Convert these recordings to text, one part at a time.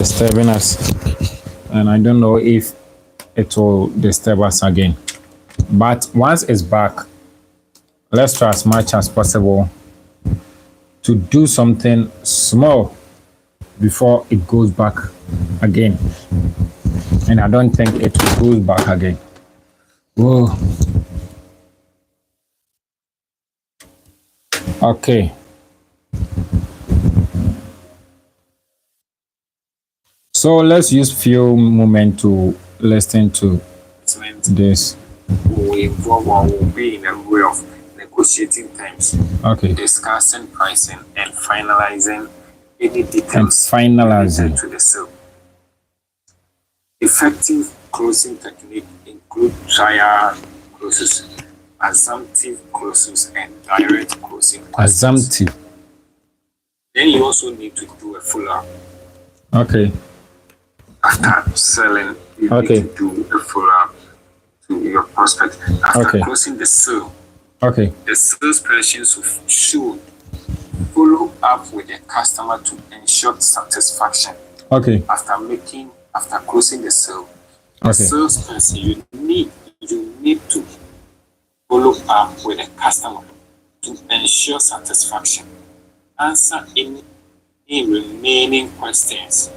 disturbing us, and I don't know if it will disturb us again. But once it's back, let's try as much as possible to do something small before it goes back again. And I don't think it will go back again. Whoa. Okay. So let's use few moments to listen to this. Will involve or will be in a way of negotiating terms, Okay. discussing pricing, and finalizing any details Finalizing. related to the sale. Effective closing technique include trial closes, assumptive closes, and direct closing questions. Assumptive. Then you also need to do a follow-up. Okay. After selling, you Okay. need to do a follow-up to your prospect. After Okay. closing the sale, Okay. the salesperson should follow up with the customer to ensure satisfaction. Okay. After closing the sale, the Okay. salesperson you need to follow up with the customer to ensure satisfaction. Answer any remaining questions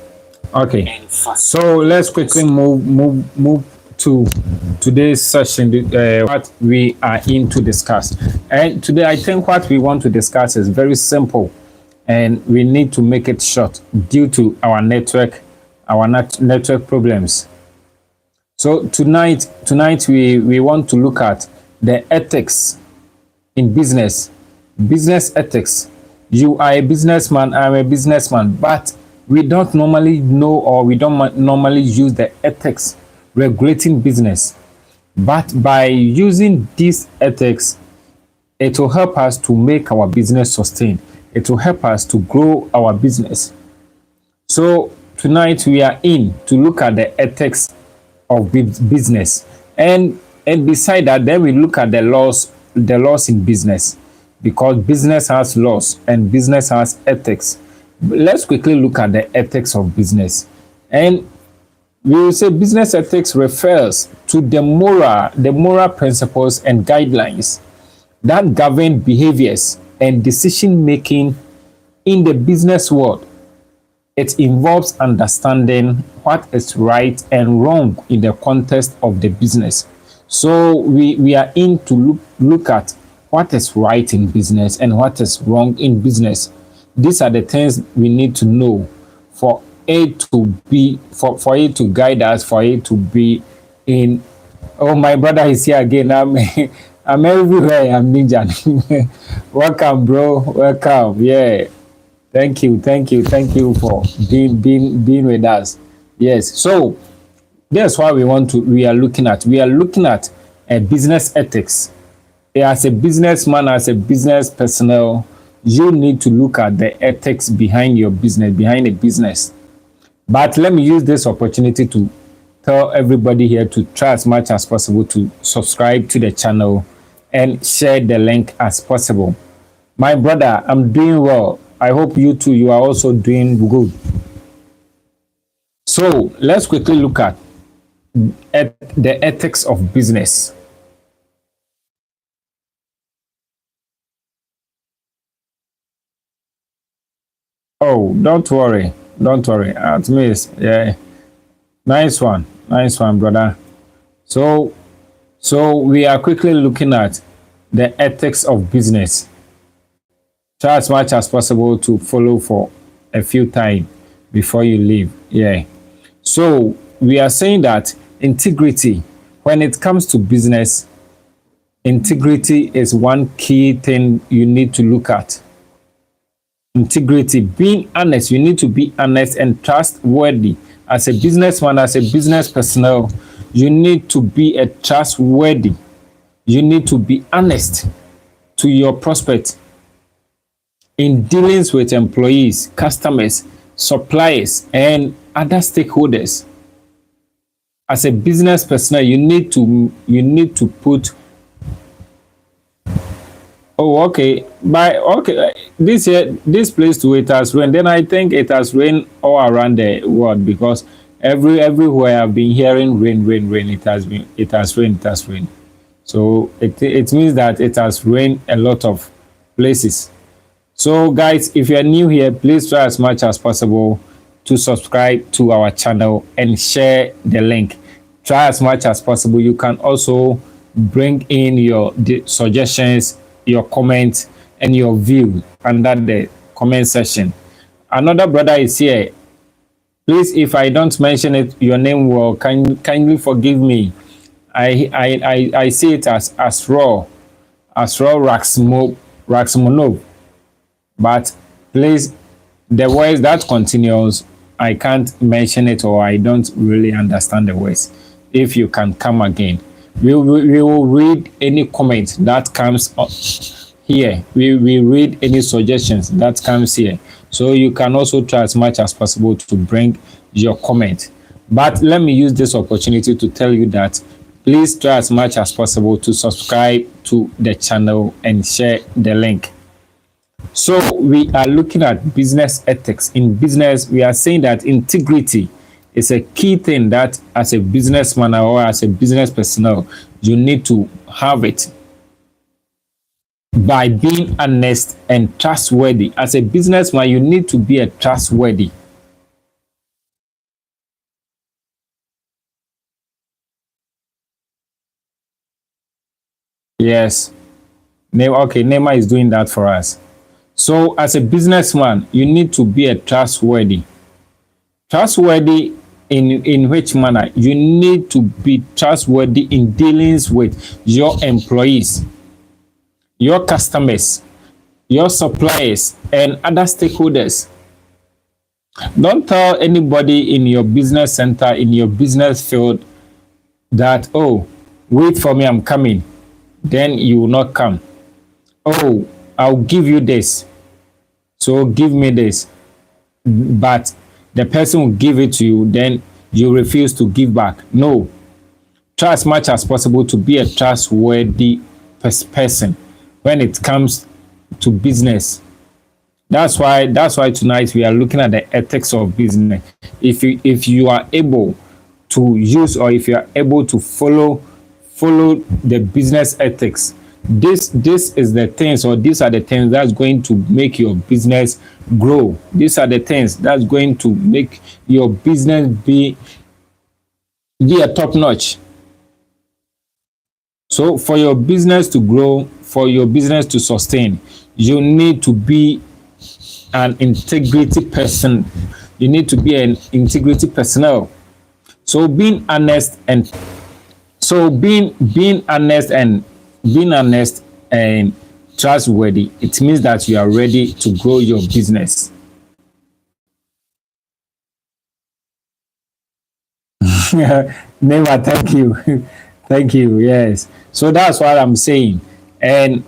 Okay. and facilitate. So let's quickly move to today's session. What we are in to discuss, and today I think what we want to discuss is very simple, and we need to make it short due to our network problems. So tonight we want to look at the ethics in business ethics. You are a businessman, I'm a businessman, but we don't normally know, or we don't normally use the ethics regulating business. But by using these ethics, it will help us to make our business sustain. It will help us to grow our business. So tonight we are in to look at the ethics of business, and beside that, then we look at the laws in business, because business has laws and business has ethics. Let's quickly look at the ethics of business. And we will say business ethics refers to the moral principles and guidelines that govern behaviors and decision making in the business world. It involves understanding what is right and wrong in the context of the business. So we are in to look at what is right in business and what is wrong in business. These are the things we need to know for it to be, for it to guide us, for it to be in. Oh, my brother is here again. I'm everywhere. I'm Ninja. Welcome, bro. Welcome. Yeah. Thank you for being with us. Yes. So that's why we are looking at a business ethics. As a businessman, as a business personnel, you need to look at the ethics behind your business, behind a business. But let me use this opportunity to tell everybody here to try as much as possible to subscribe to the channel and share the link as possible. My brother, I'm doing well. I hope you too, you are also doing good. So let's quickly look at the ethics of business. Oh, don't worry. At least, yeah. Nice one, brother. So we are quickly looking at the ethics of business. Try as much as possible to follow for a few times before you leave. Yeah. So we are saying that integrity, when it comes to business, integrity is one key thing you need to look at. Integrity, being honest, you need to be honest and trustworthy. As a businessman, as a business personnel, you need to be a trustworthy. You need to be honest to your prospect in dealings with employees, customers, suppliers, and other stakeholders. As a business personnel, you need to put Oh, okay. By okay, this year, this place too, it has rained. Then I think it has rained all around the world because everywhere I've been hearing rain, rain, rain. It has rained, it has rained. So it means that it has rained a lot of places. So guys, if you are new here, please try as much as possible to subscribe to our channel and share the link. Try as much as possible. You can also bring in your suggestions, your comments, and your view under the comment section. Another brother is here. Please, if I don't mention it, your name will kindly forgive me. I see it as Asro Raxmonov. But please, the words that continues, I can't mention it or I don't really understand the words. If you can come again, we will read any comment that comes up here. We read any suggestions that comes here. So you can also try as much as possible to bring your comment. But let me use this opportunity to tell you that please try as much as possible to subscribe to the channel and share the link. So we are looking at business ethics. In business, we are saying that integrity is a key thing that as a businessman or as a business personnel, you need to have it by being honest and trustworthy. As a businessman, you need to be a trustworthy. Yes. Okay, Neymar is doing that for us. So as a businessman, you need to be a trustworthy. Trustworthy in which manner? You need to be trustworthy in dealings with your employees, your customers, your suppliers, and other stakeholders. Don't tell anybody in your business center, in your business field, that, oh, wait for me, I'm coming. Then you will not come. Oh, I'll give you this. So give me this. But the person will give it to you, then you refuse to give back. No. Try as much as possible to be a trustworthy person when it comes to business. That's why tonight we are looking at the ethics of business. If you are able to use, or if you are able to follow the business ethics, this is the things, or these are the things that's going to make your business grow. These are the things that's going to make your business be a top notch. So for your business to grow, for your business to sustain, you need to be an integrity person. You need to be an integrity personnel. So being honest and trustworthy, it means that you are ready to grow your business. Never, thank you. Thank you. Yes. So that's what I'm saying. And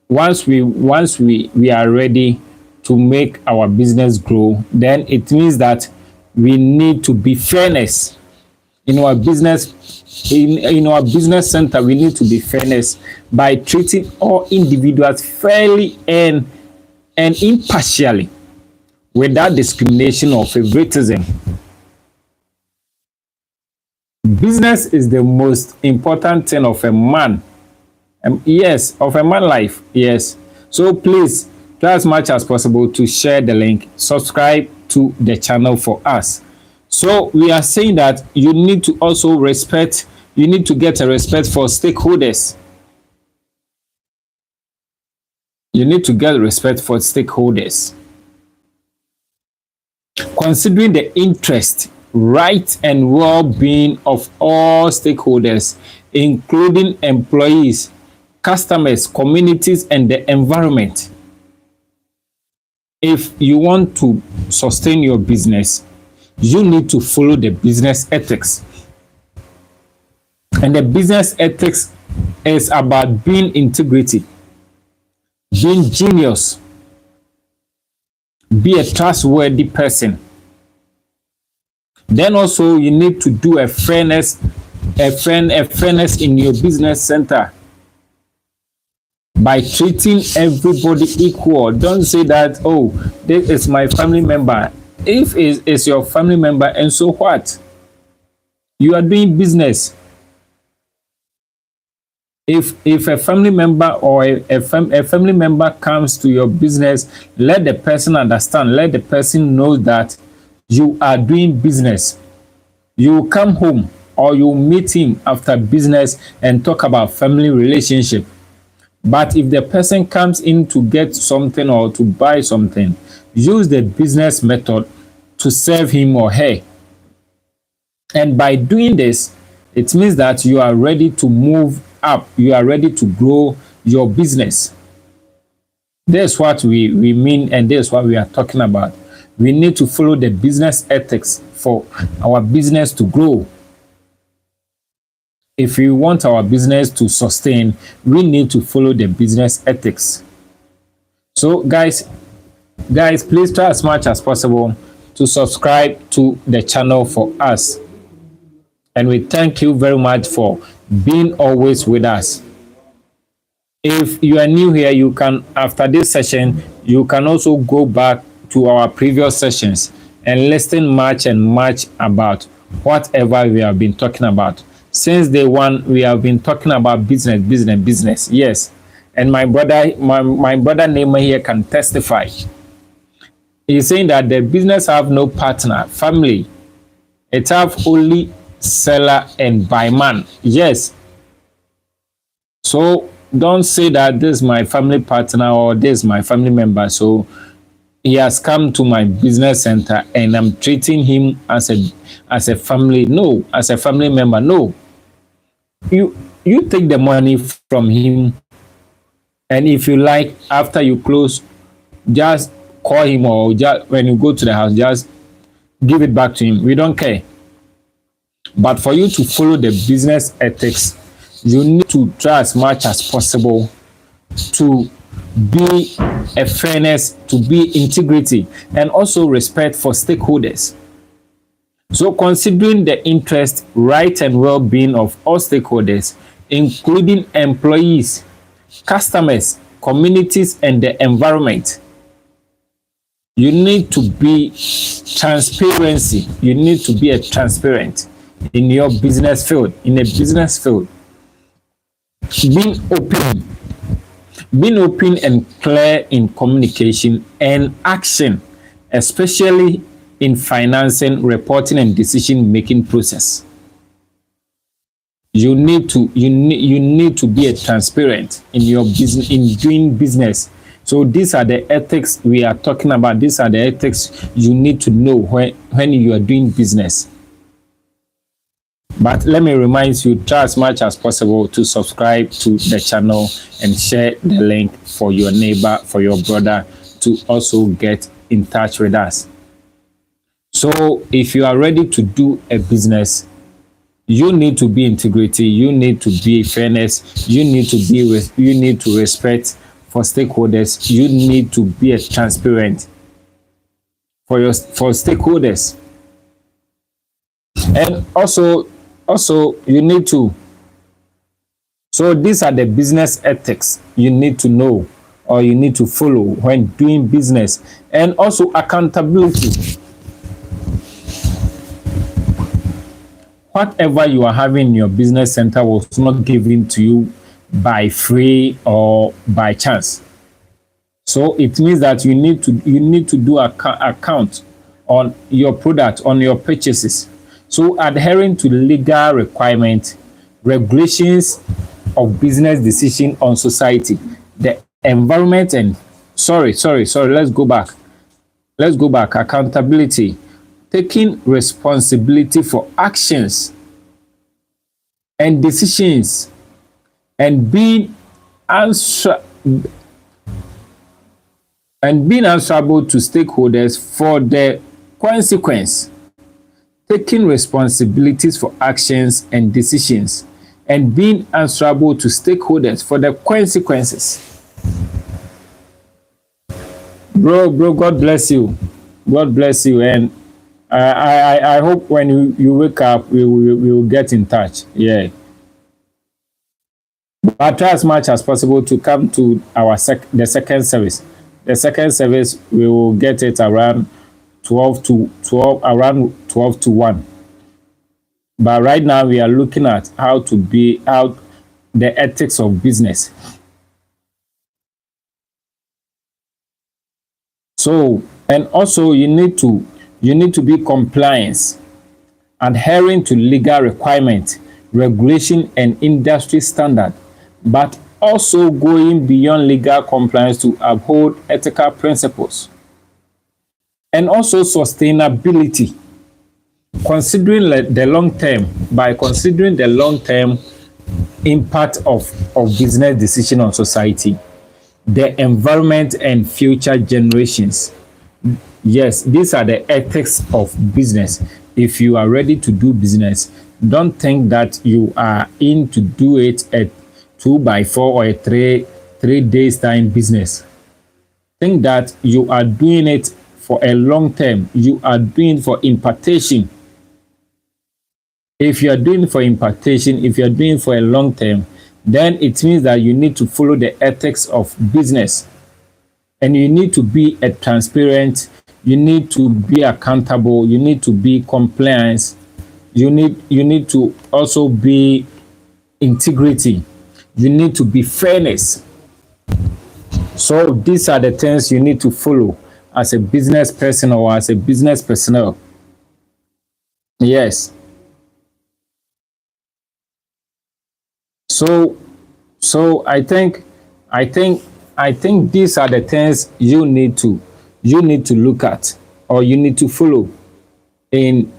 once we are ready to make our business grow, then it means that we need to be fairness in our business. In our business center, we need to be fairness by treating all individuals fairly and impartially, without discrimination or favoritism. Business is the most important thing of a man. Yes, of a man life. Yes. So please try as much as possible to share the link, subscribe to the channel for us. So we are saying that you need to also respect, you need to get a respect for stakeholders. You need to get respect for stakeholders. Considering the interest, right, and well-being of all stakeholders, including employees, customers, communities, and the environment. If you want to sustain your business, you need to follow the business ethics. And the business ethics is about being integrity, being genius, be a trustworthy person. Then also you need to do a fairness in your business center. by treating everybody equal. Don't say that, oh, this is my family member. If it's your family member, and so what? You are doing business. If a family member or a family member comes to your business, let the person understand, let the person know that you are doing business. You come home or you meet him after business and talk about family relationship. But if the person comes in to get something or to buy something, use the business method to serve him or her. And by doing this, it means that you are ready to move up, you are ready to grow your business. That's what we mean, and that's what we are talking about. We need to follow the business ethics for our business to grow. If we want our business to sustain, we need to follow the business ethics. So guys, please try as much as possible to subscribe to the channel for us. And we thank you very much for being always with us. If you are new here, you can, after this session, you can also go back to our previous sessions and listen much and much about whatever we have been talking about. Since day one, we have been talking about business. Yes. And my brother Neymar here can testify. He's saying that the business have no partner, family. It have only seller and buy man. Yes. So don't say that this is my family partner or this is my family member. So he has come to my business center and I'm treating him as a family. No, as a family member. No. You take the money from him, and if you like, after you close, just call him, or just when you go to the house, just give it back to him. We don't care. But for you to follow the business ethics, you need to try as much as possible to be a fairness, to be integrity, and also respect for stakeholders. So considering the interest, right, and well-being of all stakeholders, including employees, customers, communities, and the environment, you need to be transparency. You need to be a transparent in your business field, being open and clear in communication and action, especially in financing, reporting, and decision-making process. You need to be a transparent in your business, in doing business. So these are the ethics we are talking about. These are the ethics you need to know when you are doing business. But let me remind you, try as much as possible to subscribe to the channel and share the link for your neighbor, for your brother to also get in touch with us. So if you are ready to do a business, you need to be integrity, you need to be fairness, you need to respect for stakeholders, you need to be a transparent for stakeholders. And also you need to, so these are the business ethics you need to know or you need to follow when doing business. And also accountability. Whatever you are having in your business center was not given to you by free or by chance. So it means that you need to do account on your product, on your purchases. So adhering to legal requirements, regulations of business decision on society, the environment, and let's go back. Accountability, taking responsibility for actions and decisions, and being answerable to stakeholders for the consequence. Taking responsibilities for actions and decisions, and being answerable to stakeholders for the consequences. Bro, God bless you. God bless you. And I hope when you wake up, we will get in touch. Yeah. But try as much as possible to come to our the second service. The second service we will get it around 12 to 1. But right now we are looking at how to be out the ethics of business. So, and also you need to be compliance, adhering to legal requirement, regulation and industry standard, but also going beyond legal compliance to uphold ethical principles. And also sustainability, considering the long term, by considering the long term impact of business decision on society, the environment and future generations. Yes, these are the ethics of business. If you are ready to do business, don't think that you are in to do it at 2 by 4 or a 3 days time business. Think that you are doing it for a long term. You are doing for impartation. If you are doing for impartation, if you are doing for a long term, then it means that you need to follow the ethics of business, and you need to be a transparent, you need to be accountable, you need to be compliance, you need to also be integrity, you need to be fairness. So these are the things you need to follow as a business person or as a business personnel. Yes. So I think these are the things you need to look at, or you need to follow in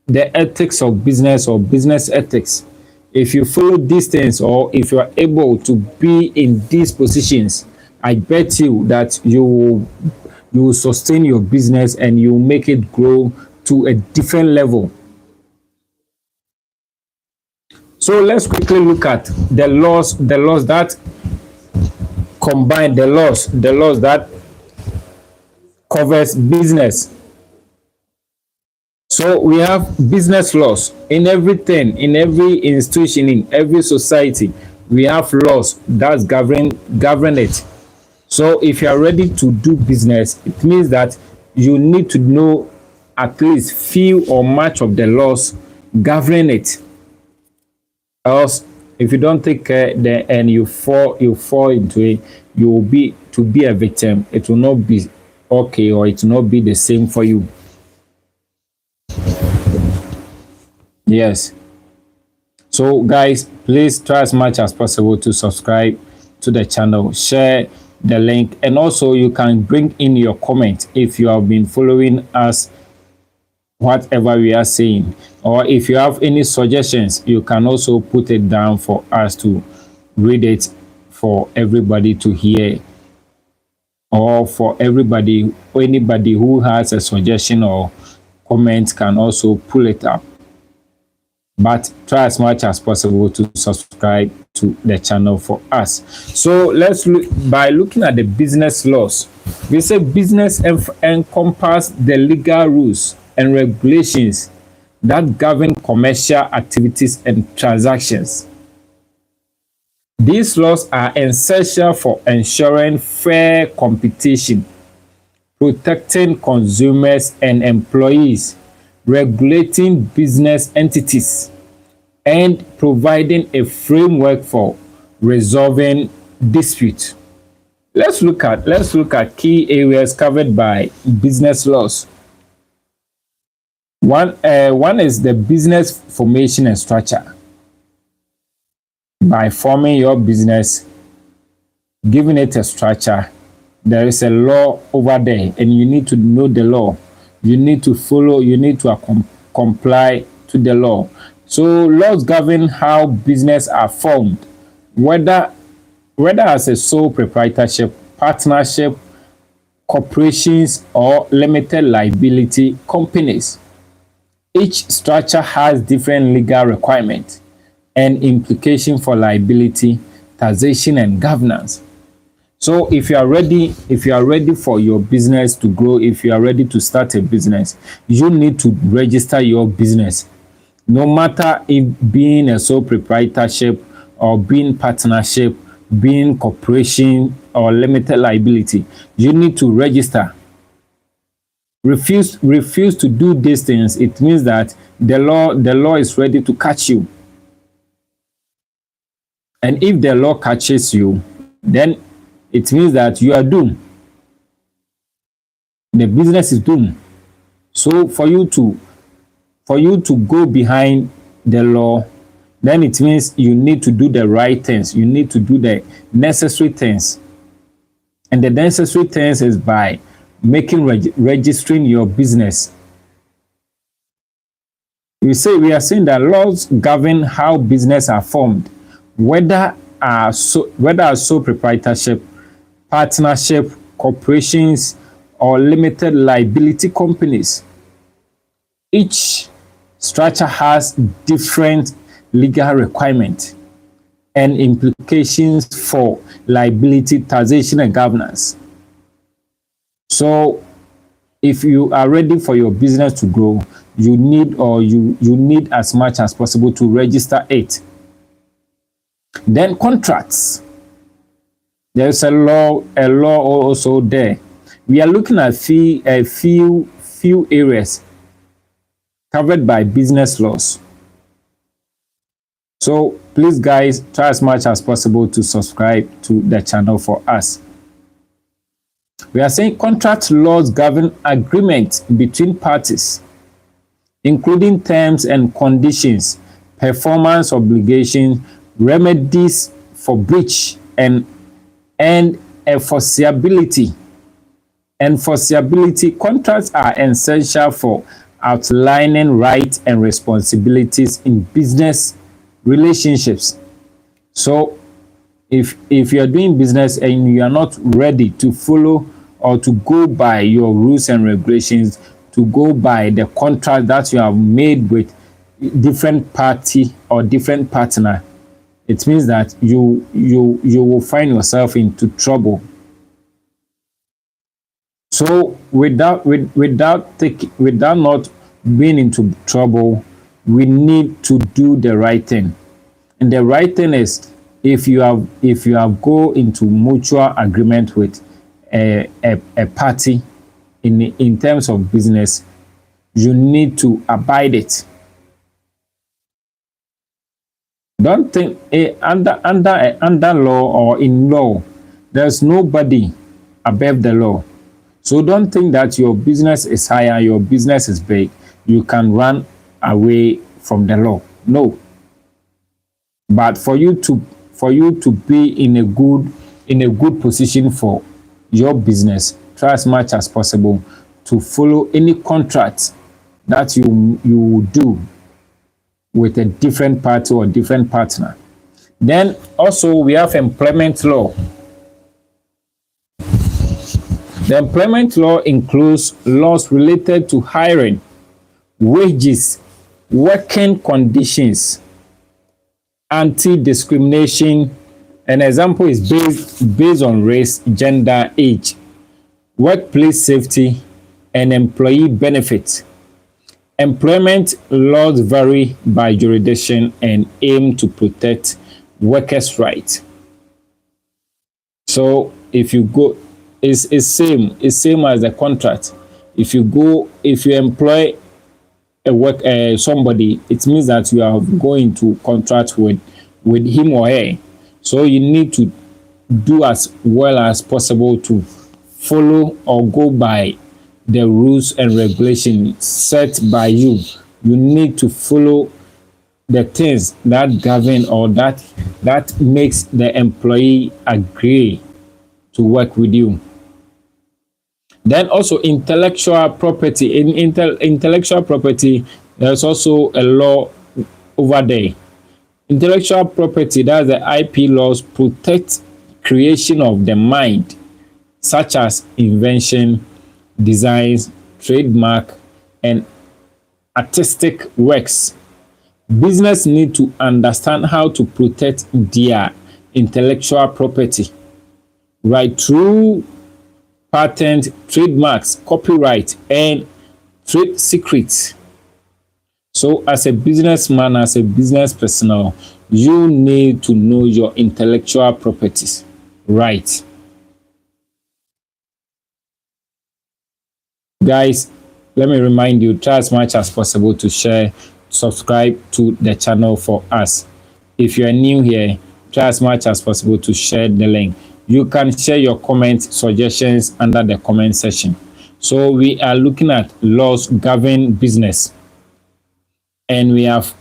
the ethics of business or business ethics. If you follow these things, or if you are able to be in these positions, I bet you that you will sustain your business and you will make it grow to a different level. So let's quickly look at the laws that combine, the laws that covers business. So we have business laws in everything, in every institution, in every society. We have laws that govern it. So if you are ready to do business, it means that you need to know at least few or much of the laws governing it. Else, if you don't take care, then and you fall into it, you will be to be a victim. It will not be okay, or it will not be the same for you. Yes. So guys, please try as much as possible to subscribe to the channel, share the link, and also you can bring in your comment if you have been following us, whatever we are saying, or if you have any suggestions, you can also put it down for us to read it for everybody to hear, or for everybody, anybody who has a suggestion or comment can also pull it up. But try as much as possible to subscribe to the channel for us. So let's look, by looking at the business laws, we say business encompass the legal rules and regulations that govern commercial activities and transactions. These laws are essential for ensuring fair competition, protecting consumers and employees, regulating business entities, and providing a framework for resolving disputes. Let's look at key areas covered by business laws. One is the business formation and structure. By forming your business, giving it a structure, there is a law over there, and you need to know the law. You need to follow, you need to comply to the law. So laws govern how business are formed, whether as a sole proprietorship, partnership, corporations, or limited liability companies. Each structure has different legal requirements and implication for liability, taxation, and governance. So if you are ready for your business to grow, if you are ready to start a business, you need to register your business. No matter if being a sole proprietorship or being partnership, being corporation or limited liability, you need to register. Refuse to do these things, it means that the law is ready to catch you. And if the law catches you, then it means that you are doomed. The business is doomed. So for you to go behind the law, then it means you need to do the right things. You need to do the necessary things. And the necessary things is by registering your business. We are saying that laws govern how business are formed, whether sole proprietorship, partnership, corporations, or limited liability companies. Each structure has different legal requirements and implications for liability, taxation, and governance. So if you are ready for your business to grow, you need as much as possible to register it. Then contracts. There's a law also there. We are looking at a few areas covered by business laws. So please guys, try as much as possible to subscribe to the channel for us. We are saying contract laws govern agreements between parties, including terms and conditions, performance obligations, remedies for breach, and enforceability. Enforceability. Contracts are essential for outlining rights and responsibilities in business relationships. So if you are doing business and you are not ready to follow or to go by your rules and regulations, to go by the contract that you have made with different party or different partner, it means that you will find yourself into trouble. So without not being into trouble, we need to do the right thing. And the right thing is, if you have go into mutual agreement with a party in terms of business, you need to abide it. Don't think under law or in law, there's nobody above the law. So don't think that your business is higher, your business is big, you can run away from the law. No. But for you to be in a good position for your business, try as much as possible to follow any contract that you do with a different party or different partner. Then also we have employment law. The employment law includes laws related to hiring, wages, working conditions, anti-discrimination. An example is based on race, gender, age, workplace safety, and employee benefits. Employment laws vary by jurisdiction and aim to protect workers' rights. So if you go, it's same as the contract. If you employ somebody, it means that you are going to contract with him or her. So you need to do as well as possible to follow or go by the rules and regulations set by you. You need to follow the things that govern or that makes the employee agree to work with you. Then also intellectual property. In intellectual property, there's also a law over there. Intellectual property, that's the IP laws, protect creation of the mind, such as invention, designs, trademark, and artistic works. Business need to understand how to protect their intellectual property right through patent, trademarks, copyright, and trade secrets. So as a businessman, as a business personnel, You need to know your intellectual properties, right? Guys, let me remind you, try as much as possible to share, subscribe to the channel for us. If you are new here, try as much as possible to share the link. You can share your comments, suggestions under the comment section. So we are looking at laws govern business, and we have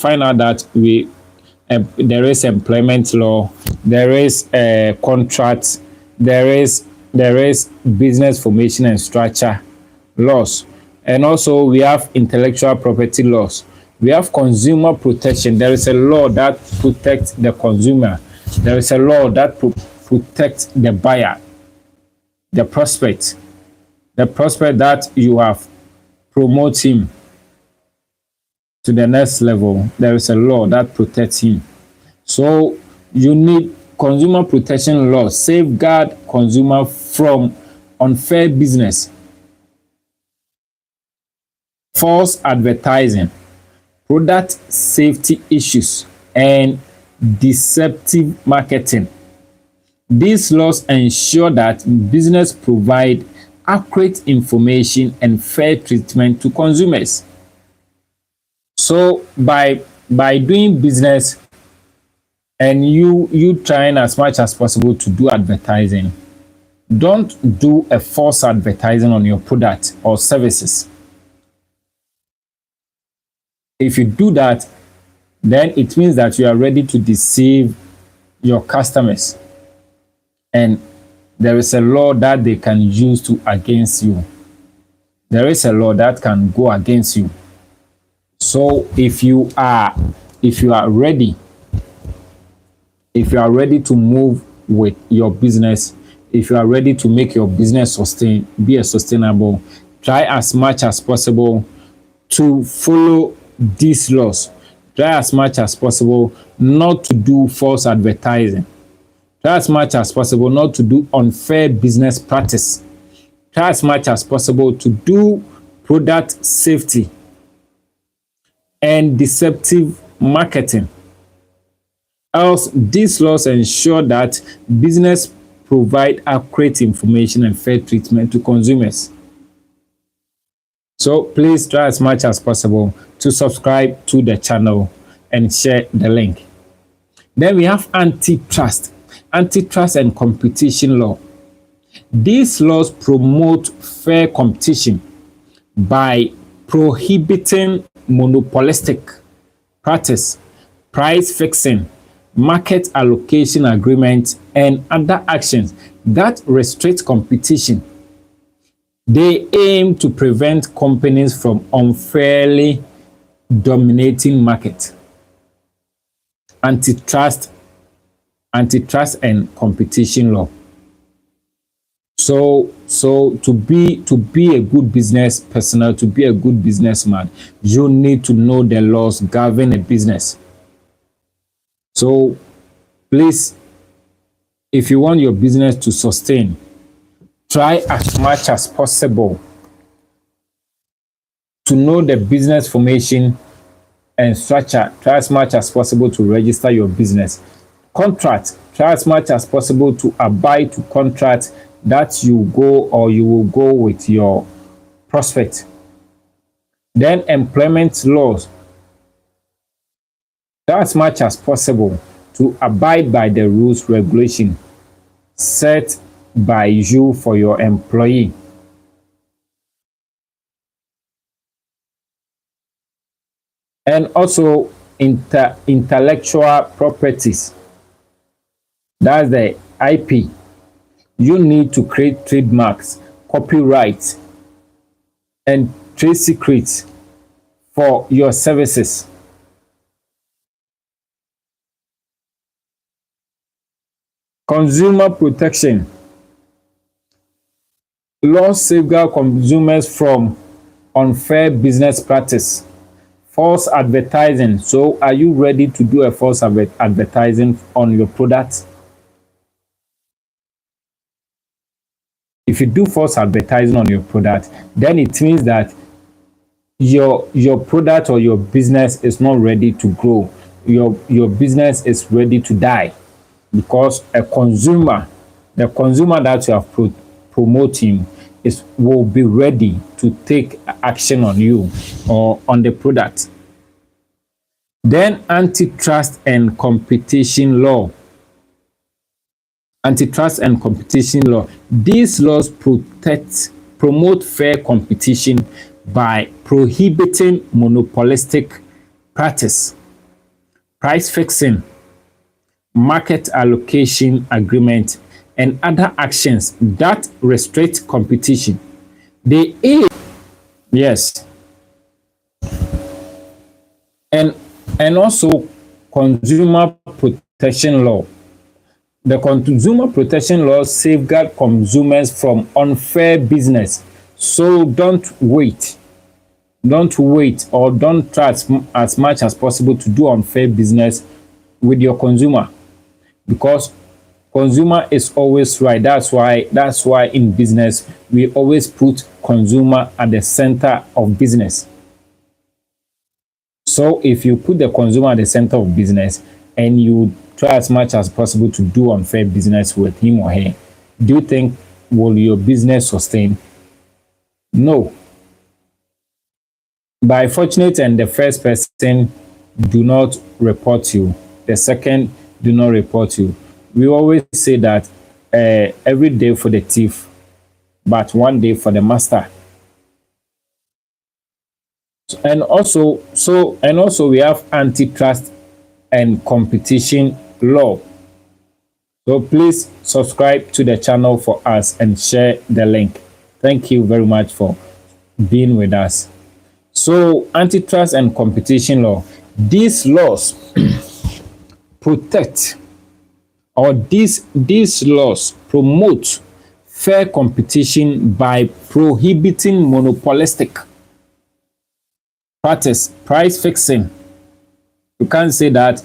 found out that there is employment law, there is contract, there is business formation and structure laws, and also we have intellectual property laws. We have consumer protection. There is a law that protects the consumer. There is a law that protects the buyer, the prospect that you have promote him to the next level. There is a law that protects him. So you need consumer protection law, safeguard consumer from unfair business, false advertising, product safety issues, and deceptive marketing. These laws ensure that business provide accurate information and fair treatment to consumers. So by doing business and you trying as much as possible to do advertising, don't do a false advertising on your product or services. If you do that, then it means that you are ready to deceive your customers, and there is a law that they can use to against you. There is a law that can go against you. So if you are ready to move with your business, if you are ready to make your business be sustainable, try as much as possible to follow these laws. Try as much as possible not to do false advertising. Try as much as possible not to do unfair business practice. Try as much as possible to do product safety and deceptive marketing. Else, these laws ensure that business provide accurate information and fair treatment to consumers. So please try as much as possible to subscribe to the channel and share the link. Then we have antitrust and competition law. These laws promote fair competition by prohibiting monopolistic practice, price fixing, market allocation agreements, and other actions that restrict competition. They aim to prevent companies from unfairly dominating market. Antitrust and competition law. So to be a good business personnel, to be a good businessman, you need to know the laws govern a business. So please, if you want your business to sustain, try as much as possible to know the business formation and structure. Try as much as possible to register your business. Contract, try as much as possible to abide to contract that you will go with your prospect. Then employment laws, try as much as possible to abide by the rules regulation set by you for your employee. And also intellectual properties, that's the IP. You need to create trademarks, copyright, and trade secrets for your services. Consumer protection. Laws safeguard consumers from unfair business practice. False advertising. So are you ready to do a false advertising on your product? If you do false advertising on your product, then it means that your product or your business is not ready to grow. your business is ready to die, because a consumer, the consumer that you are promoting will be ready to take action on you or on the product. Then antitrust and competition law. Antitrust and competition law. These laws promote fair competition by prohibiting monopolistic practice, price fixing, market allocation agreement, and other actions that restrict competition. They aim, yes, and also consumer protection law. The consumer protection law safeguard consumers from unfair business. So don't wait. Don't wait, or don't try as much as possible to do unfair business with your consumer, because consumer is always right. That's why in business we always put consumer at the center of business. So if you put the consumer at the center of business and you try as much as possible to do unfair business with him or her, do you think will your business sustain? No. By fortunate and the first person do not report you, the second do not report you. We always say that every day for the thief, but one day for the master. And also we have antitrust and competition law. So please subscribe to the channel for us and share the link. Thank you very much for being with us. So antitrust and competition law, these laws protect, or these laws promote fair competition by prohibiting monopolistic practice, price fixing. You can't say that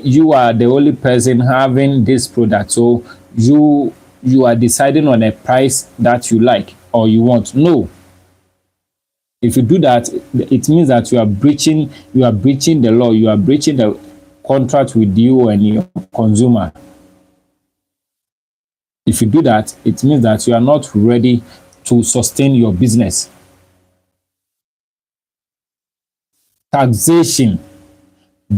you are the only person having this product, so you are deciding on a price that you like or you want. No. If you do that, it means that you are breaching the law, you are breaching the contract with you and your consumer. If you do that, it means that you are not ready to sustain your business. Taxation.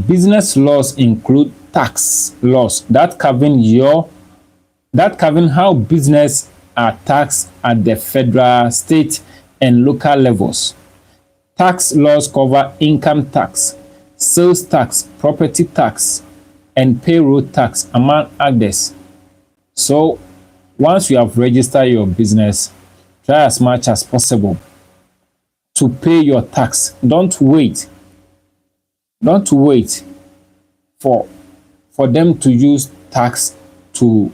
Business laws include tax laws that govern how business are taxed at the federal, state, and local levels. Tax laws cover income tax, sales tax, property tax, and payroll tax, among others. So once you have registered your business, try as much as possible to pay your tax. Don't wait for them to use tax to,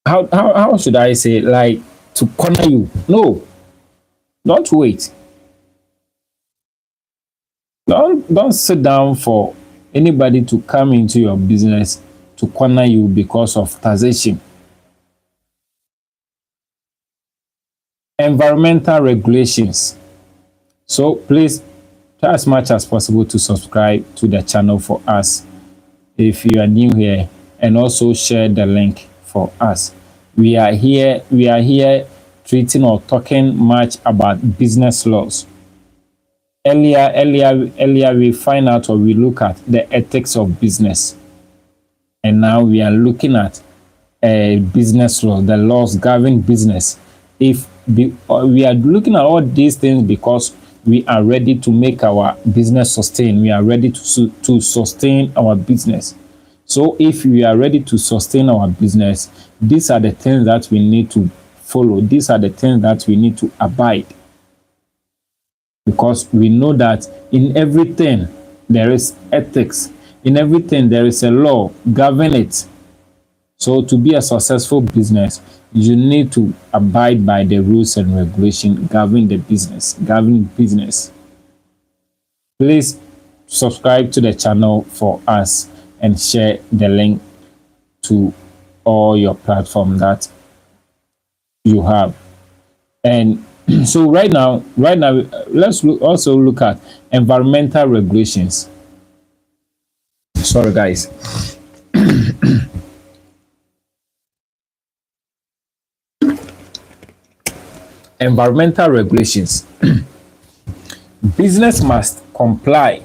how should I say, like, to corner you. No, don't wait. Don't sit down for anybody to come into your business to corner you because of taxation. Environmental regulations. So please try as much as possible to subscribe to the channel for us if you are new here, and also share the link for us. We are here treating or talking much about business laws. Earlier we find out, or we look at the ethics of business, and now we are looking at business law, the laws governing business. We are looking at all these things because we are ready to make our business sustain. We are ready to sustain our business. So if we are ready to sustain our business, these are the things that we need to follow. These are the things that we need to abide. Because we know that in everything there is ethics. In everything there is a law governing it. So to be a successful business, you need to abide by the rules and regulations governing business. Please subscribe to the channel for us and share the link to all your platform that you have. And So right now, also look at environmental regulations. Sorry, guys. Environmental regulations. Business must comply.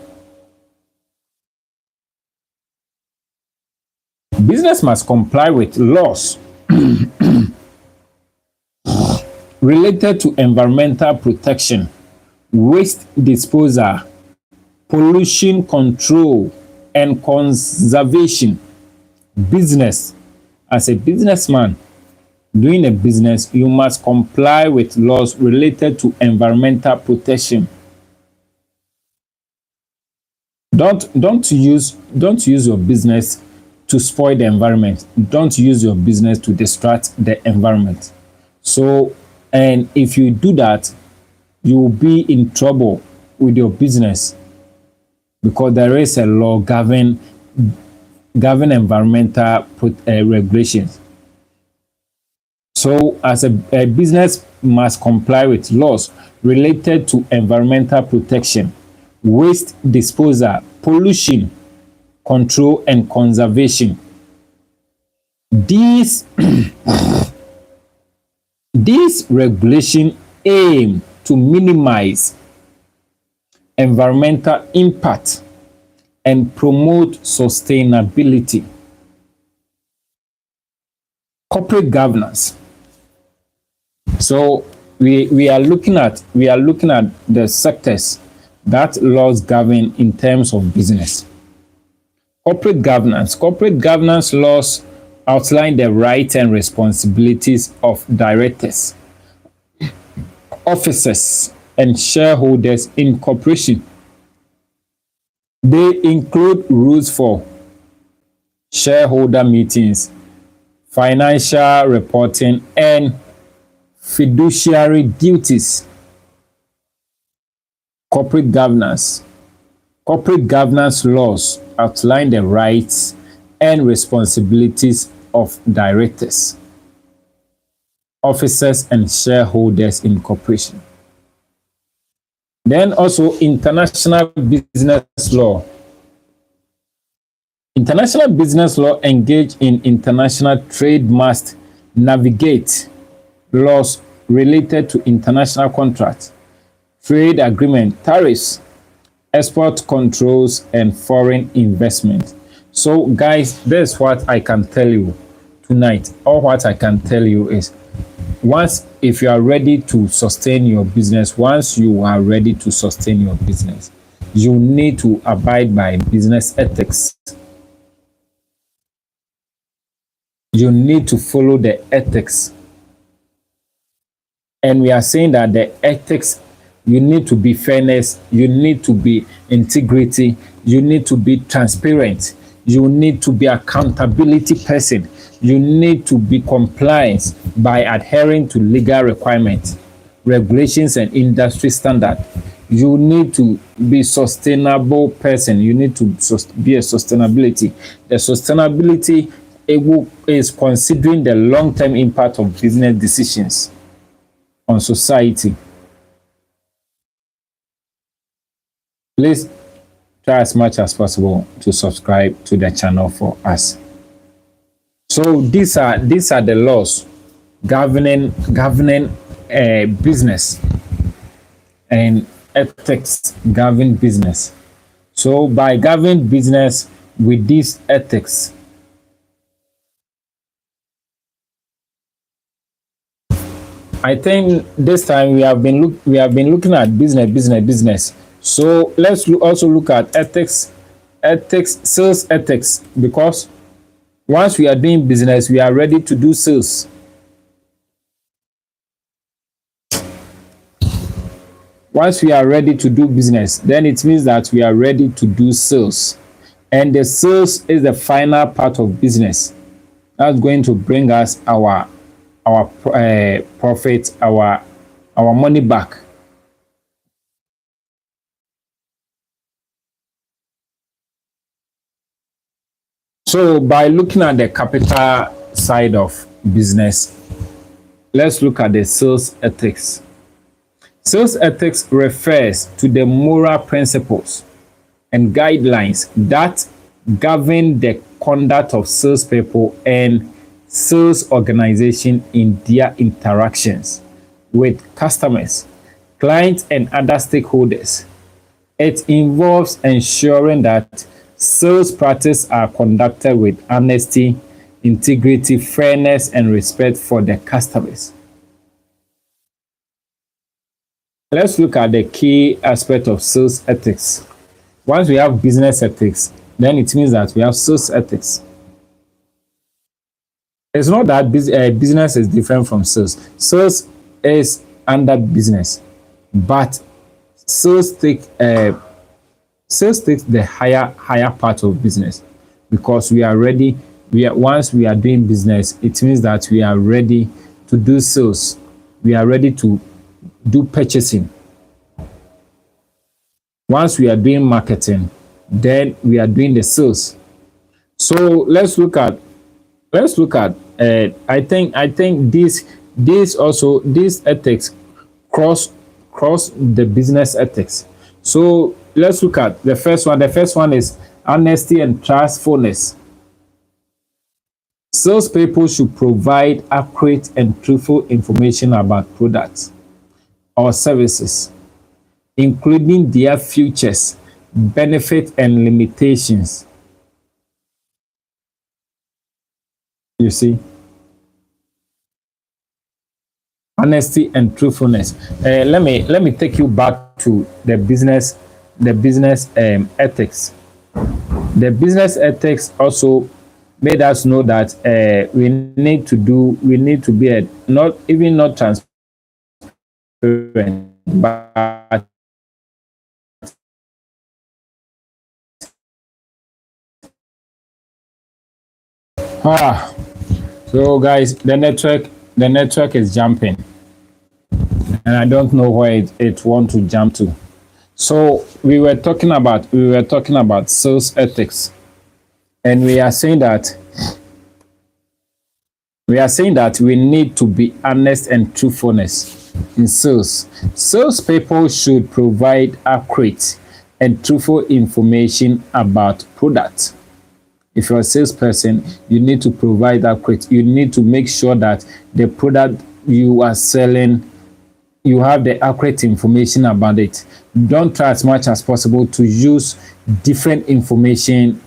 Business must comply with laws related to environmental protection, waste disposal, pollution control, and conservation. Business. As a businessman doing a business, you must comply with laws related to environmental protection. Don't use your business to spoil the environment. Don't use your business to distract the environment. So, and if you do that, you will be in trouble with your business because there is a law govern environmental regulations. So, as a business must comply with laws related to environmental protection, waste disposal, pollution control, and conservation. These these regulations aim to minimize environmental impact and promote sustainability. Corporate governance. So we are looking at the sectors that laws govern in terms of business. Corporate governance. Corporate governance laws outline the rights and responsibilities of directors, officers, and shareholders in corporation. They include rules for shareholder meetings, financial reporting, and fiduciary duties. Corporate governance. Corporate governance laws outline the rights and responsibilities of directors, officers, and shareholders in corporation. Then also international business law. International business law engage in international trade must navigate laws related to international contracts, trade agreement, tariffs, export controls, and foreign investment. So guys, that's what I can tell you tonight. All what I can tell you is if you are ready to sustain your business, you need to abide by business ethics. You need to follow the ethics. And we are saying that the ethics, you need to be fairness, you need to be integrity, you need to be transparent, you need to be accountability person, you need to be compliant by adhering to legal requirements, regulations, and industry standard. You need to be sustainable person. You need to be a sustainability. The sustainability is considering the long-term impact of business decisions on society. Please try as much as possible to subscribe to the channel for us. So these are the laws governing business, and ethics govern business. So by governing business with these ethics, I think this time we have been looking at business. So let's also look at ethics, sales ethics, because once we are doing business, we are ready to do sales. Once we are ready to do business, then it means that we are ready to do sales. And the sales is the final part of business. That's going to bring us our profit, our money back. So by looking at the capital side of business, let's look at the sales ethics. Sales ethics refers to the moral principles and guidelines that govern the conduct of salespeople and sales organization in their interactions with customers, clients, and other stakeholders. It involves ensuring that sales practices are conducted with honesty, integrity, fairness, and respect for the customers. Let's look at the key aspect of sales ethics. Once we have business ethics, then it means that we have sales ethics. It's not that business is different from sales. Sales is under business, but sales takes the higher part of business, because once we are doing business, it means that we are ready to do sales. We are ready to do purchasing. Once we are doing marketing, then we are doing the sales. So let's look at I think these ethics cross the business ethics. So let's look at the first one. The first one is honesty and trustfulness. Salespeople should provide accurate and truthful information about products or services, including their features, benefits, and limitations. You see, honesty and truthfulness. Let me take you back to the business ethics. The business ethics also made us know that we need to be not transparent, but so guys, the network is jumping, and I don't know where it want to jump to. So we were talking about sales ethics, and we are saying that we need to be honest and truthfulness in sales. Salespeople should provide accurate and truthful information about products. If you're a salesperson, you need to provide accurate. You need to make sure that the product you are selling, you have the accurate information about it. Don't try as much as possible to use different information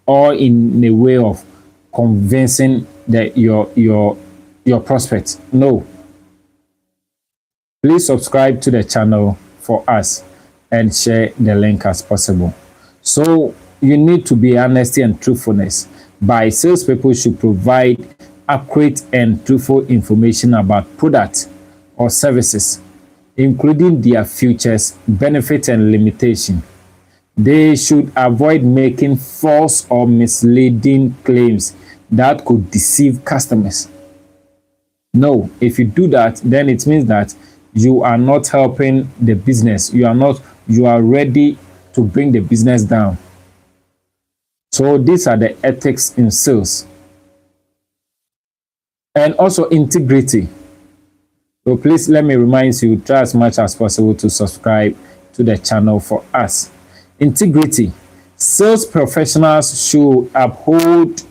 or in a way of convincing your prospects. No. Please subscribe to the channel for us and share the link as possible. So you need to be honesty and truthfulness. By salespeople should provide accurate and truthful information about products or services, including their features, benefits, and limitation. They should avoid making false or misleading claims that could deceive customers. No, if you do that, then it means that you are not helping the business. You are ready to bring the business down. So these are the ethics in sales. And also integrity. So please let me remind you, try as much as possible to subscribe to the channel for us. Integrity. Sales professionals should uphold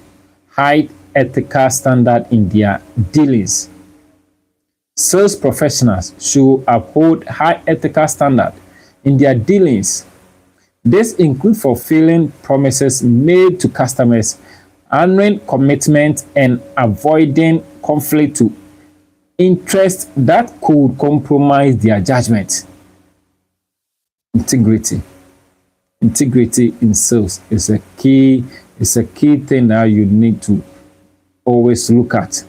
high ethical standard in their dealings. Sales professionals should uphold high ethical standard in their dealings. This includes fulfilling promises made to customers, honoring commitments, and avoiding conflict to interest that could compromise their judgment. Integrity in sales is a key thing that you need to always look at.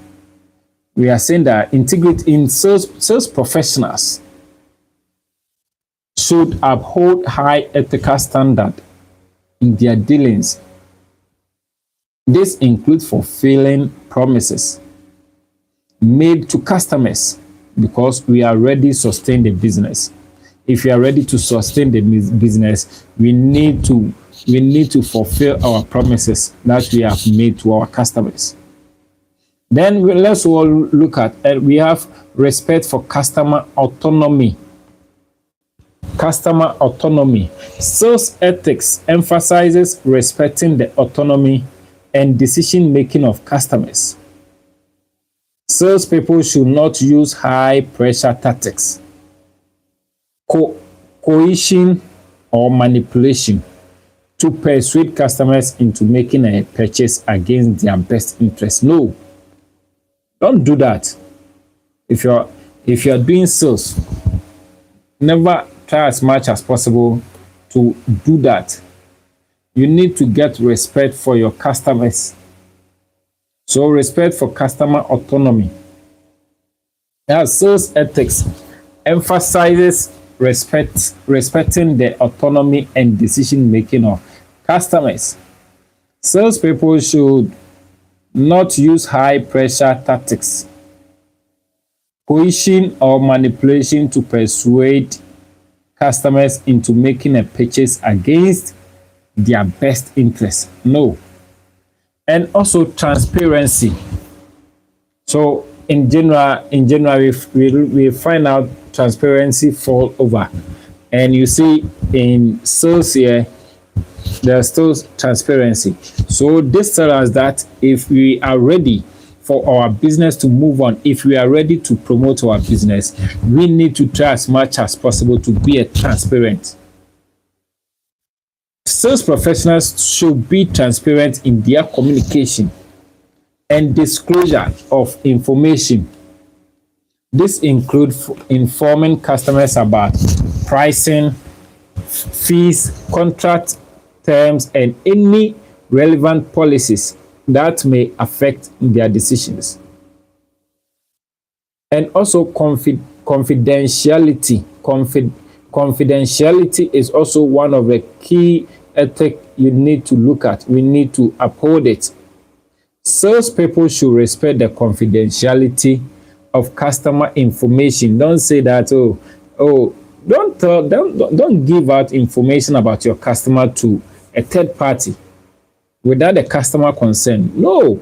We are saying that integrity in sales professionals should uphold high ethical standard in their dealings. This includes fulfilling promises made to customers, because we are ready to sustain the business. If we are ready to sustain the business, we need to fulfill our promises that we have made to our customers. Then let's all look at we have respect for customer autonomy. Customer autonomy. Sales ethics emphasizes respecting the autonomy and decision making of customers. Salespeople should not use high pressure tactics, coercion, or manipulation to persuade customers into making a purchase against their best interest. No, don't do that. If you're doing sales, never try as much as possible to do that. You need to get respect for your customers. So respect for customer autonomy. Now, sales ethics emphasizes respecting the autonomy and decision making of customers. Salespeople should not use high pressure tactics, coercion, or manipulation to persuade customers into making a purchase against their best interest. No. And also transparency. So in general, we find out transparency fall over, and you see in sales here there's still transparency. So this tells us that if we are ready for our business to move on, if we are ready to promote our business, we need to try as much as possible to be a transparent. Sales professionals should be transparent in their communication and disclosure of information. This includes informing customers about pricing, fees, contract terms, and any relevant policies that may affect their decisions. And also confidentiality. Confidentiality is also one of the key ethics you need to look at. We need to uphold it. Salespeople should respect the confidentiality of customer information. Don't say that, don't give out information about your customer to a third party without the customer consent. No.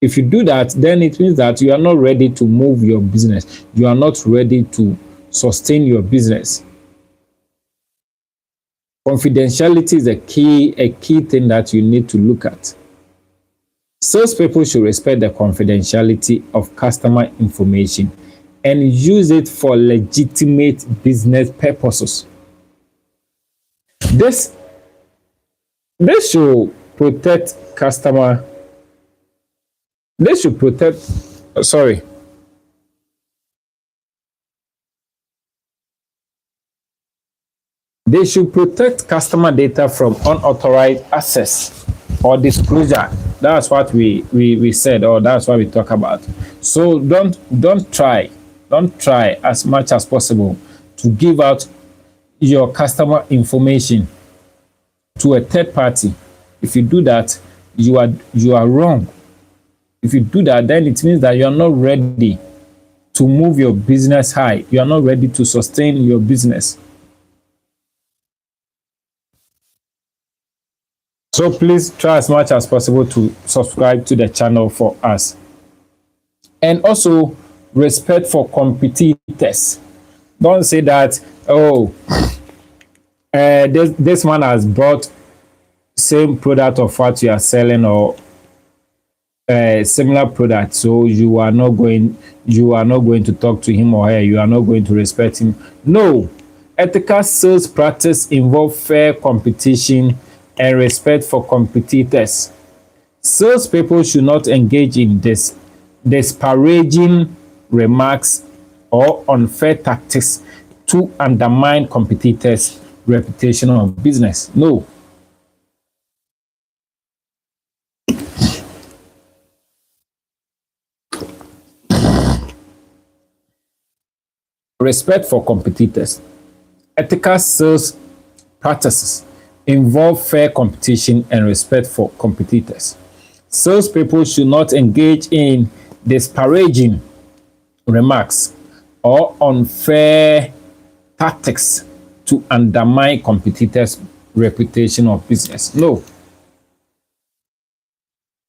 If you do that, then it means that you are not ready to move your business. You are not ready to sustain your business. Confidentiality is a key thing that you need to look at. Salespeople should respect the confidentiality of customer information and use it for legitimate business purposes. This should protect customer. This should protect. Sorry. They should protect customer data from unauthorized access or disclosure. That's what we said, or that's what we talk about. So don't try as much as possible to give out your customer information to a third party. If you do that, you are wrong. If you do that, then it means that you are not ready to move your business high. You are not ready to sustain your business. So please try as much as possible to subscribe to the channel for us. And also respect for competitors. Don't say that, this one has brought same product of what you are selling, or similar product, so you are not going to talk to him or her. You are not going to respect him. No. Ethical sales practice involve fair competition and respect for competitors. Salespeople should not engage in disparaging remarks or unfair tactics to undermine competitors' reputation of business. No. Respect for competitors. Ethical sales practices involve fair competition and respect for competitors. Salespeople should not engage in disparaging remarks or unfair tactics to undermine competitors' reputation of business. No.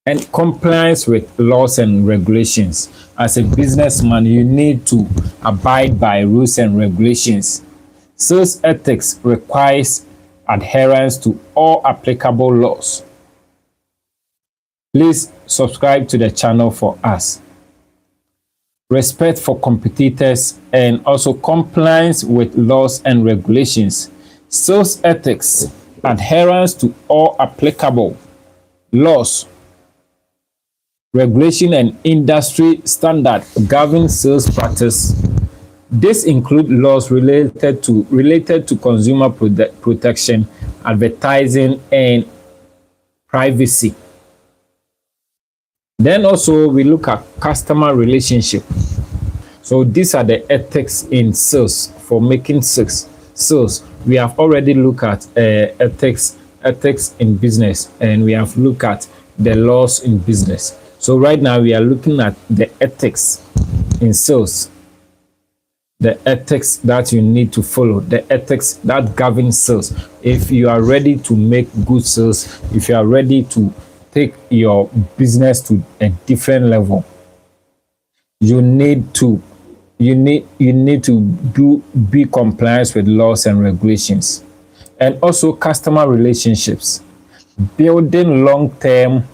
and compliance with laws and regulations. As a businessman, you need to abide by rules and regulations. Sales ethics requires adherence to all applicable laws. Please subscribe to the channel for us. Respect for competitors and also compliance with laws and regulations. Sales ethics, adherence to all applicable laws, regulation and industry standard govern sales practice. This include laws related to consumer protection, advertising, and privacy. Then also we look at customer relationship. So these are the ethics in sales for making sales. We have already looked at ethics in business, and we have looked at the laws in business. So right now we are looking at the ethics in sales, the ethics that you need to follow, the ethics that govern sales. If you are ready to make good sales, if you are ready to take your business to a different level, you need to be compliant with laws and regulations. And also customer relationships. Building long-term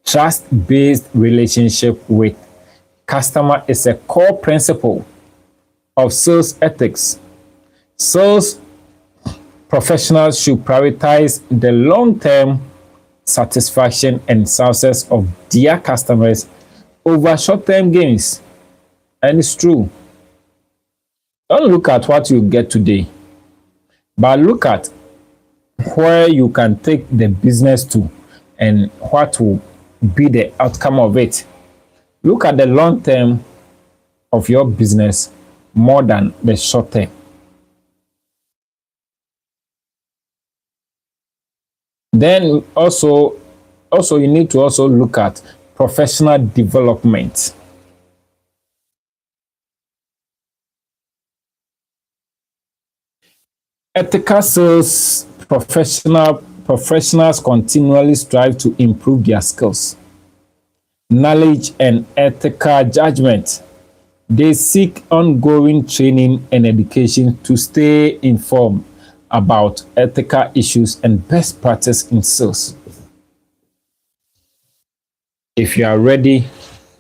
trust-based relationship with customer is a core principle of sales ethics. Sales professionals should prioritize the long-term satisfaction and success of their customers over short-term gains. And it's true. Don't look at what you get today, but look at where you can take the business to and what will be the outcome of it. Look at the long term of your business more than the short term. Then also you need to also look at professional development. Ethical sales professionals continually strive to improve their skills, knowledge, and ethical judgment. They seek ongoing training and education to stay informed about ethical issues and best practice in sales. If you are ready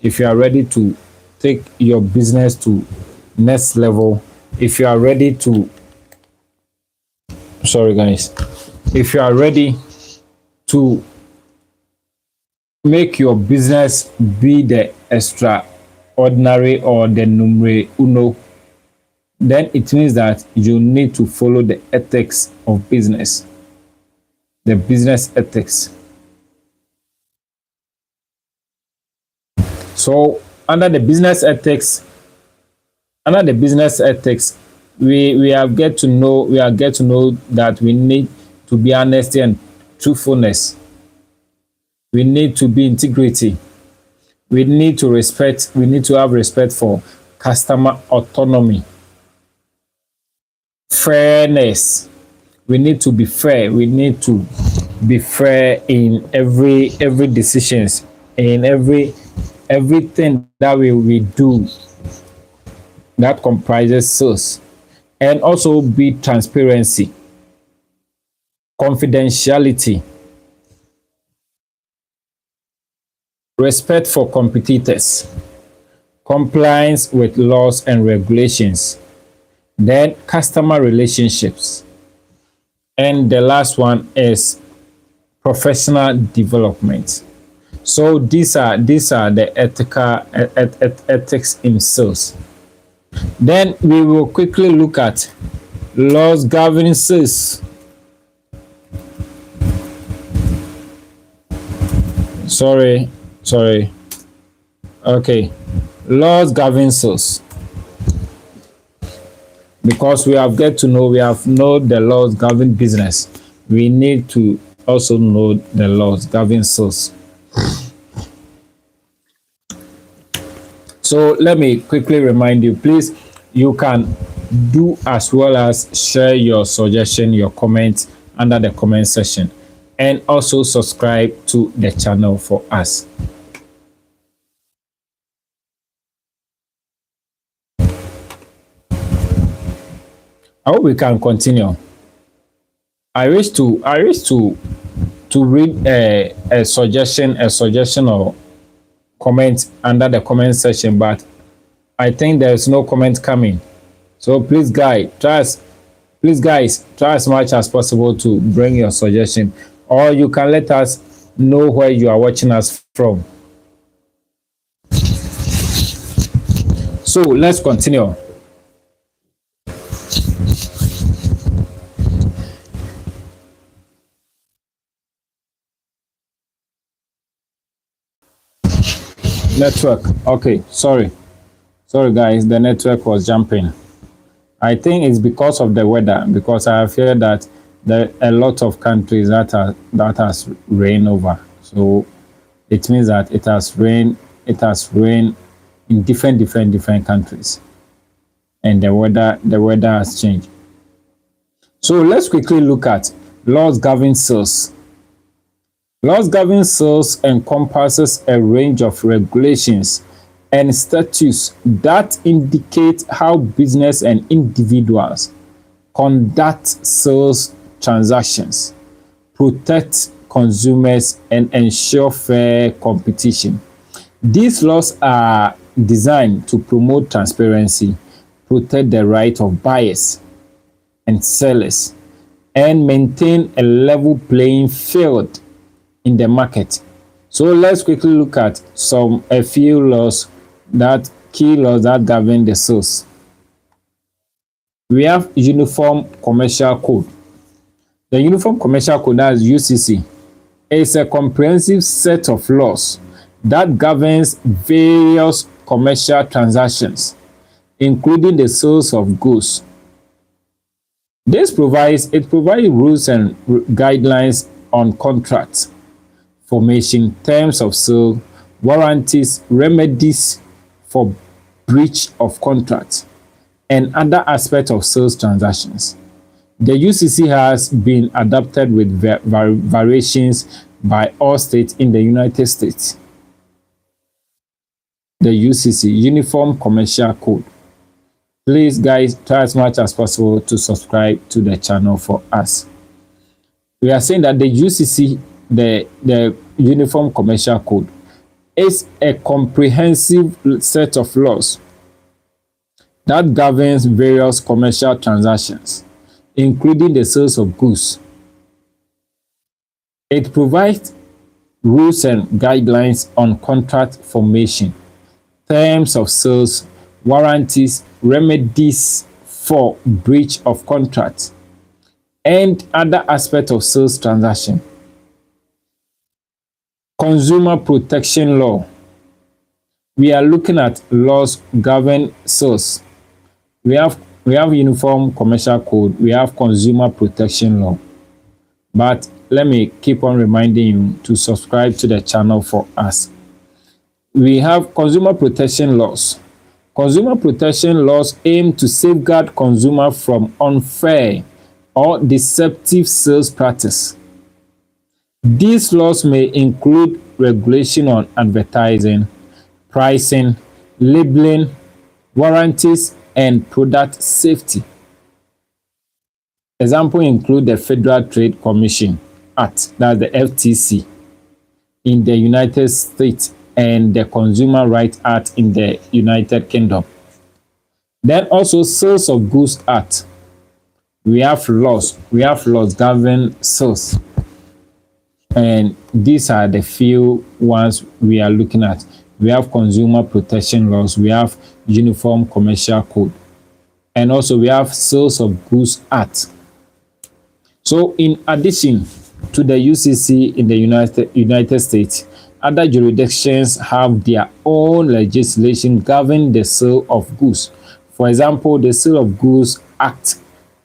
to take your business to next level, if you are ready to if you are ready to make your business be the extraordinary or the numero uno, then it means that you need to follow the ethics of business, the business ethics. So under the business ethics, we get to know that we need to be honesty and truthfulness. We need to be integrity. We need to have respect for customer autonomy. Fairness. We need to be fair. We need to be fair in every decisions, in everything that we do that comprises sales. And also be transparency, confidentiality, respect for competitors, compliance with laws and regulations, then customer relationships. And the last one is professional development. So these are the ethics in sales. Then we will quickly look at laws governing sales. Sorry. Okay. Laws governing sales. Because we have known the laws governing business, we need to also know the laws governing sales. So let me quickly remind you, please, you can do as well as share your suggestion, your comments under the comment section. and also subscribe to the channel for us. I hope we can continue. I wish to read a suggestion or comment under the comment section, but I think there's no comment coming. So please guys, try as much as possible to bring your suggestion, or you can let us know where you are watching us from. So let's continue. Network. Okay, sorry guys, the network was jumping. I think it's because of the weather, because I fear that there are a lot of countries that has rain over. So it means that it has rained in different countries, and the weather has changed. So let's quickly look at laws governing sales. Laws governing sales encompasses a range of regulations and statutes that indicate how business and individuals conduct sales transactions, protect consumers, and ensure fair competition. These laws are designed to promote transparency, protect the right of buyers and sellers, and maintain a level playing field in the market. So let's quickly look at a few key laws that govern the sales. We have Uniform Commercial Code. The Uniform Commercial Code, that's UCC, is a comprehensive set of laws that governs various commercial transactions, including the sales of goods. It provides rules and guidelines on contracts, formation, terms of sale, warranties, remedies for breach of contract, and other aspects of sales transactions. The UCC has been adopted with variations by all states in the United States. The UCC, Uniform Commercial Code. Please guys, try as much as possible to subscribe to the channel for us. We are saying that the UCC, the Uniform Commercial Code, is a comprehensive set of laws that governs various commercial transactions, including the sales of goods. It provides rules and guidelines on contract formation, terms of sales, warranties, remedies for breach of contract, and other aspects of sales transaction. Consumer protection law. We are looking at laws govern sales. We have Uniform Commercial Code, we have Consumer Protection Law. But let me keep on reminding you to subscribe to the channel for us. We have Consumer Protection Laws. Consumer protection laws aim to safeguard consumers from unfair or deceptive sales practice. These laws may include regulation on advertising, pricing, labeling, warranties, and product safety. Examples include the Federal Trade Commission Act, that's the FTC, in the United States, and the Consumer Rights Act in the United Kingdom. Then also Sales of Goods Act. We have laws governing sales, and these are the few ones we are looking at. We have Consumer Protection Laws, we have Uniform Commercial Code, and also we have Sales of Goods Act. So in addition to the UCC in the United States, other jurisdictions have their own legislation governing the sale of goods. For example, the Sale of Goods Act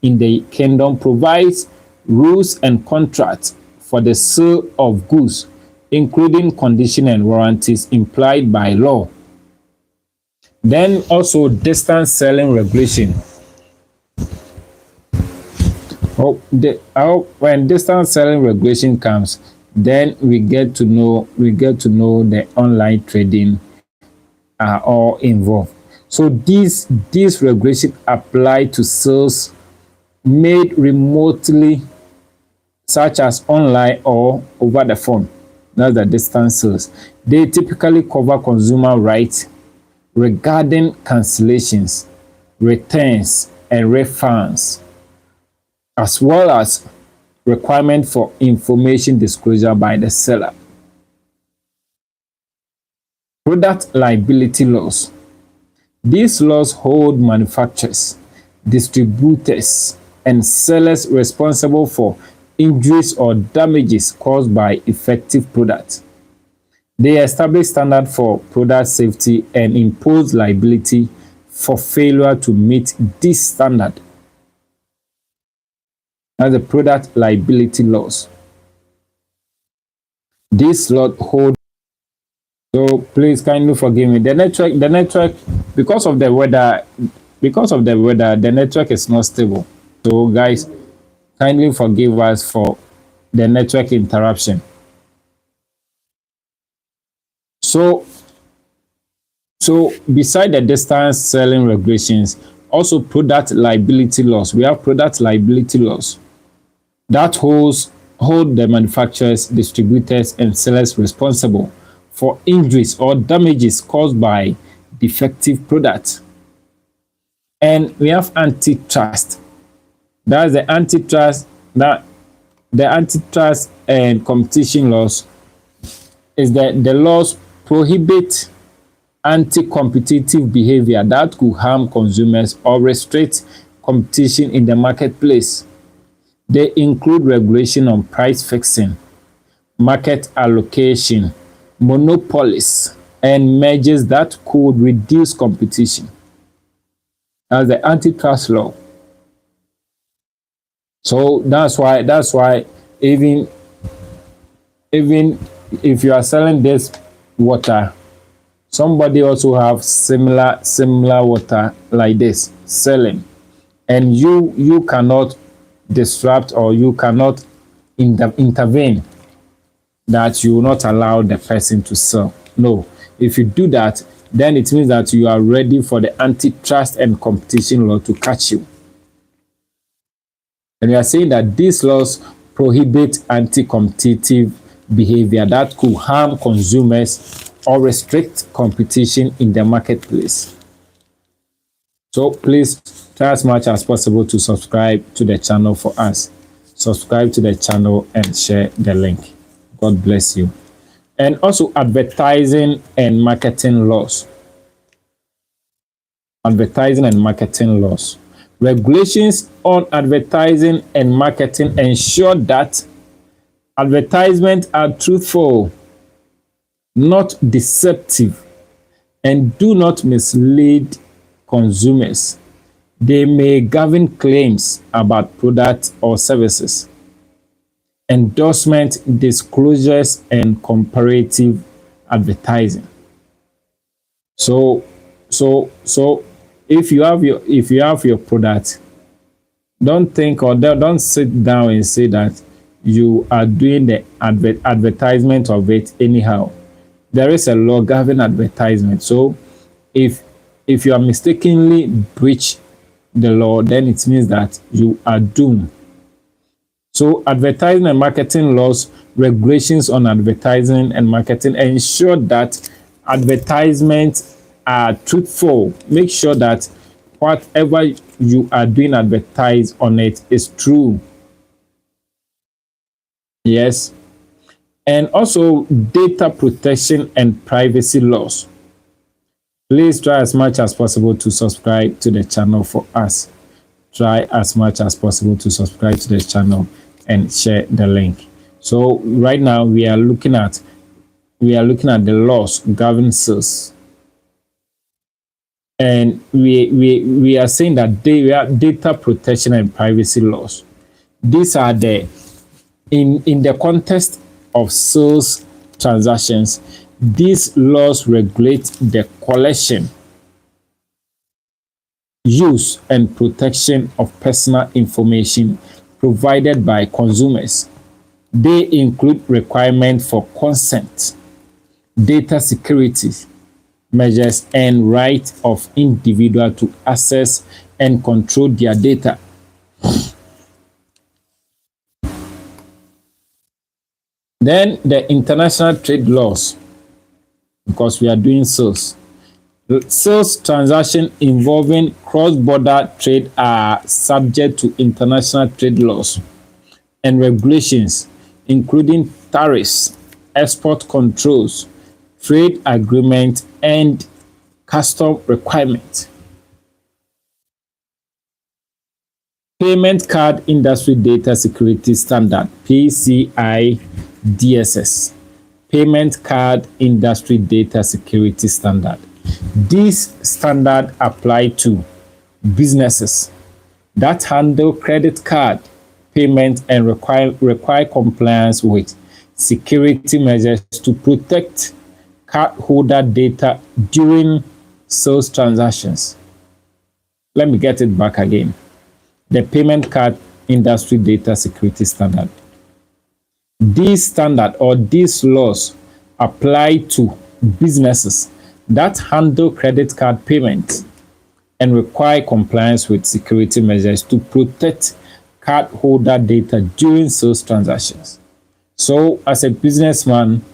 in the Kingdom provides rules and contracts for the sale of goods, including conditions and warranties implied by law. Then also distance selling regulation. When distance selling regulation comes, then we get to know the online trading are all involved. So these regulations apply to sales made remotely, such as online or over the phone. That's the distance sales. They typically cover consumer rights regarding cancellations, returns, and refunds, as well as requirement for information disclosure by the seller. Product liability laws. These laws hold manufacturers, distributors, and sellers responsible for injuries or damages caused by effective products. They establish standards for product safety and impose liability for failure to meet this standard. As the product liability laws. These laws hold. So please kindly forgive me. The network, because of the weather, the network is not stable. So guys, kindly forgive us for the network interruption. So beside the distance selling regulations, also product liability laws. We have product liability laws that hold the manufacturers, distributors, and sellers responsible for injuries or damages caused by defective products. And we have antitrust. That's the antitrust and competition laws is that the laws prohibit anti-competitive behavior that could harm consumers or restrict competition in the marketplace. They include regulation on price fixing, market allocation, monopolies, and measures that could reduce competition. As the antitrust law. So that's why even if you are selling this water, somebody also have similar water like this selling, and you cannot disrupt or you cannot intervene, that you will not allow the person to sell. No, if you do that, then it means that you are ready for the antitrust and competition law to catch you. And we are saying that these laws prohibit anti-competitive behavior that could harm consumers or restrict competition in the marketplace. So please try as much as possible to subscribe to the channel for us. Subscribe to the channel and share the link. God bless you. And also advertising and marketing laws. Advertising and marketing laws. Regulations on advertising and marketing ensure that advertisements are truthful, not deceptive, and do not mislead consumers. They may govern claims about products or services, endorsement, disclosures, and comparative advertising. So if you have your product, don't think or don't sit down and say that you are doing the advertisement of it anyhow. There is a law governing advertisement. So if you are mistakenly breach the law, then it means that you are doomed. So advertising and marketing laws, regulations on advertising and marketing ensure that advertisements are truthful. Make sure that whatever you are doing advertise on it is true. Yes. And also data protection and privacy laws. Please try as much as possible to subscribe to the channel for us. Try as much as possible to subscribe to the channel and share the link. So right now we are looking at the laws governing sales. And we are saying that they are data protection and privacy laws. These are in the context of sales transactions. These laws regulate the collection, use, and protection of personal information provided by consumers. They include requirements for consent, data security measures, and right of individual to access and control their data. Then the international trade laws, because we are doing sales. Sales transactions involving cross-border trade are subject to international trade laws and regulations, including tariffs, export controls, trade agreements, and custom requirements. Payment Card Industry Data Security Standard (PCI DSS). Payment Card Industry Data Security Standard. These standards apply to businesses that handle credit card payment and require compliance with security measures to protect cardholder data during sales transactions. Let me get it back again. The Payment Card Industry Data Security Standard. These standards or these laws apply to businesses that handle credit card payments and require compliance with security measures to protect cardholder data during sales transactions. So, as a businessman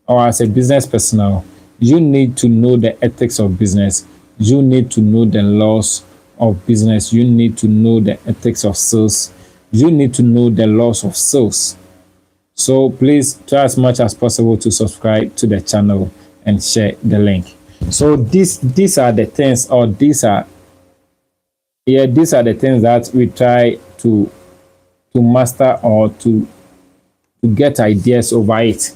or as a business personnel, you need to know the ethics of business. You need to know the laws of business. You need to know the ethics of sales. You need to know the laws of sales. So please try as much as possible to subscribe to the channel and share the link. So these are the things, or these are the things that we try to master or to get ideas over it.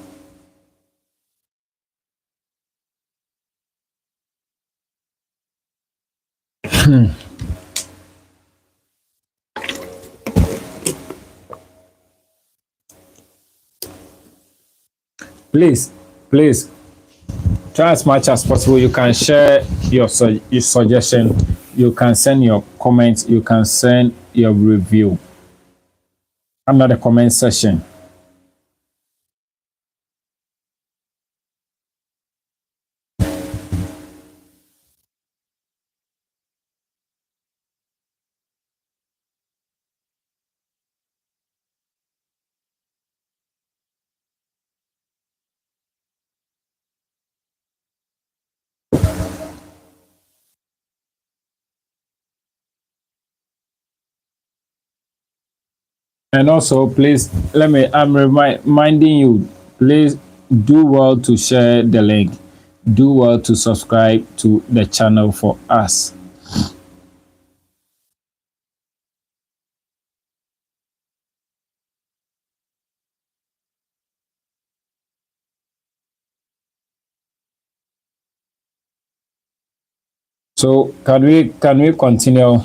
Please try as much as possible. You can share your suggestion, you can send your comments, you can send your review under the comment section. And also, please, I'm reminding you, please do well to share the link. Do well to subscribe to the channel for us. So can we continue?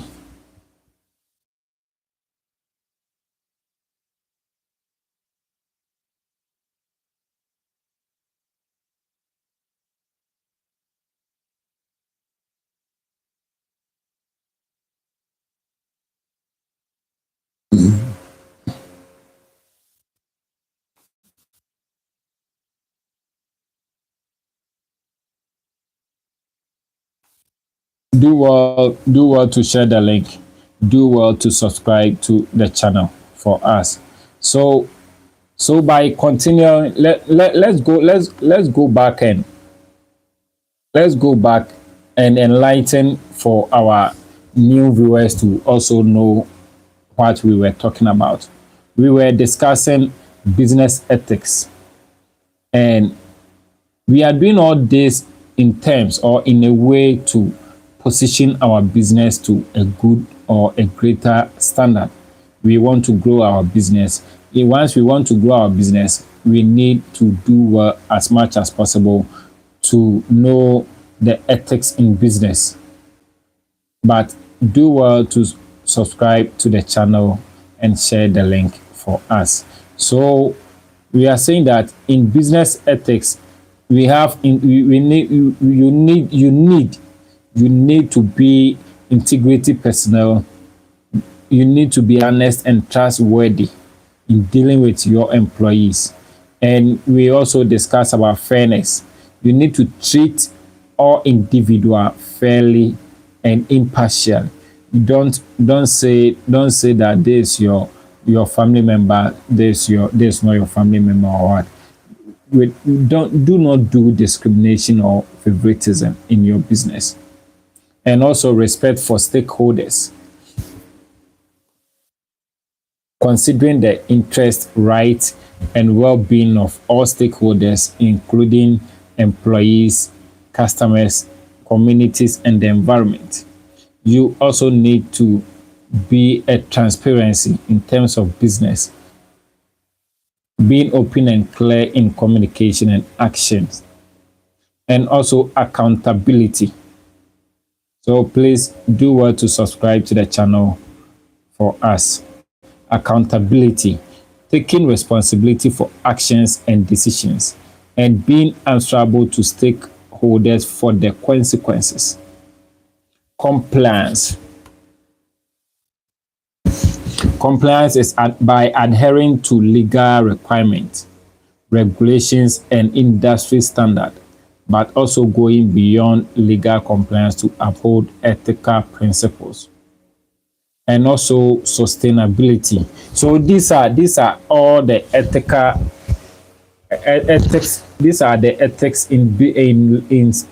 Do well to share the link. Do well to subscribe to the channel for us. So by continuing, let's go back and enlighten for our new viewers to also know what we were talking about. We were discussing business ethics, and we are doing all this in terms or in a way to position our business to a good or a greater standard. We want to grow our business. Once we want to grow our business, we need to do well as much as possible to know the ethics in business. But do well to subscribe to the channel and share the link for us. So we are saying that in business ethics, we have you need to be integrity personnel you need to be honest and trustworthy in dealing with your employees. And we also discuss about fairness. You need to treat all individual fairly and impartial. Don't say that this your family member, this not your family member or what. Do not do discrimination or favoritism in your business. And also respect for stakeholders, considering the interest, rights, and well-being of all stakeholders, including employees, customers, communities, and the environment. You also need to be a transparency in terms of business, being open and clear in communication and actions, and also accountability. So please do well to subscribe to the channel for us. Accountability, taking responsibility for actions and decisions, and being answerable to stakeholders for the consequences. Compliance. Compliance is by adhering to legal requirements, regulations, and industry standards, but also going beyond legal compliance to uphold ethical principles. And also sustainability. So these are all the ethics. These are the ethics in business.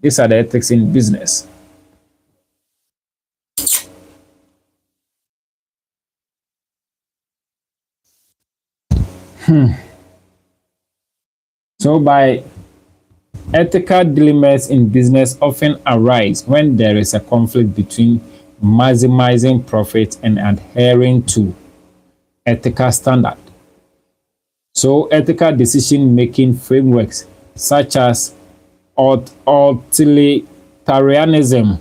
These are the ethics in business. So by ethical dilemmas in business often arise when there is a conflict between maximizing profit and adhering to ethical standard. So ethical decision-making frameworks such as utilitarianism,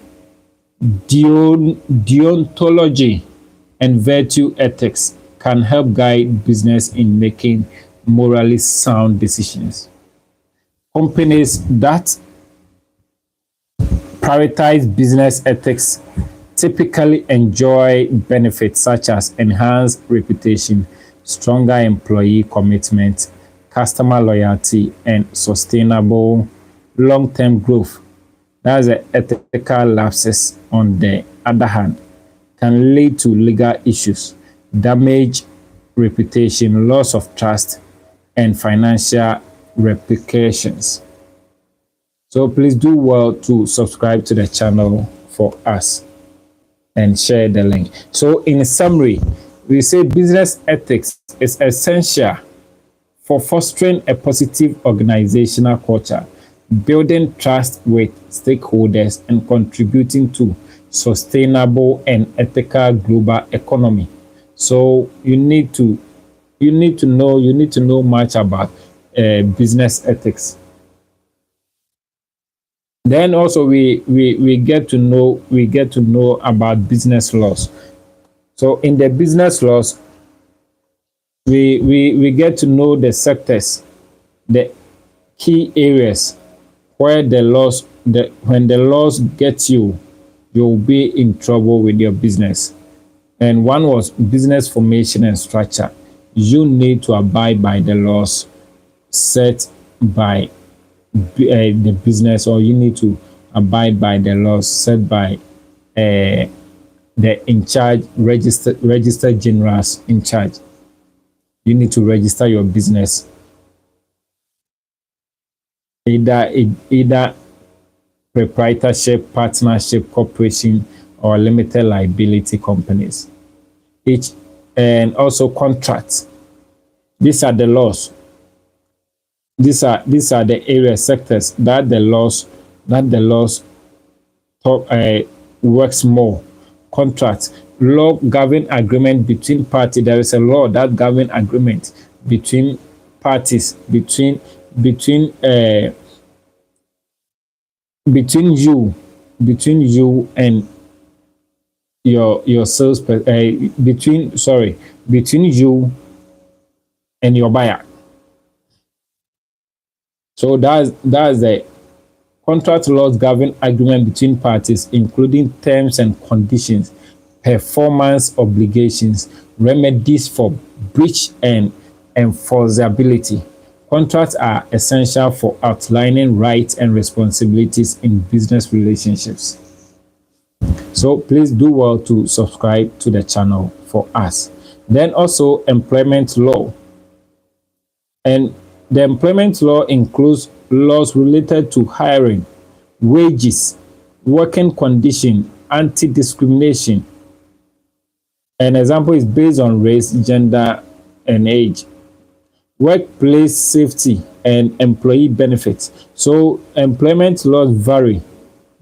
deontology, and virtue ethics can help guide business in making morally sound decisions. Companies that prioritize business ethics typically enjoy benefits such as enhanced reputation, stronger employee commitment, customer loyalty, and sustainable long-term growth. That's the ethical lapses, on the other hand, can lead to legal issues, damage reputation, loss of trust, and financial repercussions. So please do well to subscribe to the channel for us and share the link. So in summary, we say business ethics is essential for fostering a positive organizational culture, building trust with stakeholders, and contributing to sustainable and ethical global economy. So you need to know much about business ethics. Then also we get to know about business laws. So in the business laws, we get to know the sectors, the key areas where when the laws get you, you'll be in trouble with your business. And one was business formation and structure. You need to abide by the laws set by the business, or you need to abide by the laws set by the in charge registered generals in charge. You need to register your business, either proprietorship, partnership, corporation, or limited liability companies. And also contracts. These are the laws. These are the area sectors that the laws works more. Contracts, law govern agreement between parties. There is a law that govern agreement between parties, between you and your sales between you and your buyer. So that's the Contract laws govern agreement between parties, including terms and conditions, performance obligations, remedies for breach, and enforceability. Contracts are essential for outlining rights and responsibilities in business relationships. So please do well to subscribe to the channel for us. Then also employment law. And the employment law includes laws related to hiring, wages, working condition, anti-discrimination. An example is based on race, gender, and age. Workplace safety and employee benefits. So employment laws vary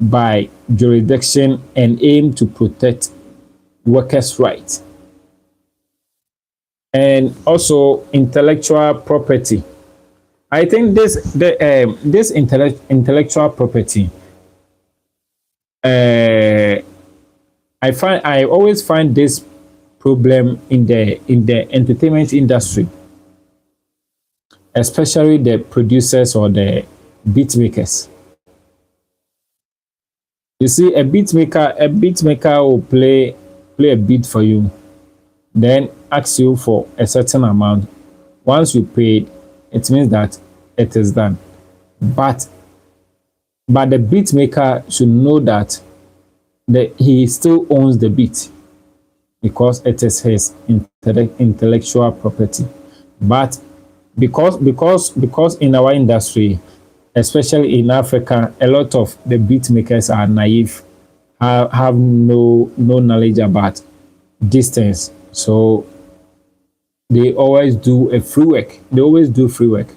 by jurisdiction and aim to protect workers' rights. And also intellectual property. I think this intellectual property, I always find this problem in the entertainment industry, especially the producers or the beat makers. You see, a beat maker will play a beat for you, then ask you for a certain amount. Once you paid, it means that it is done. But the beat maker should know that he still owns the beat because it is his intellectual property. But because in our industry, especially in Africa, a lot of the beat makers are naive, have no knowledge about distance. So they always do a free work. They always do free work.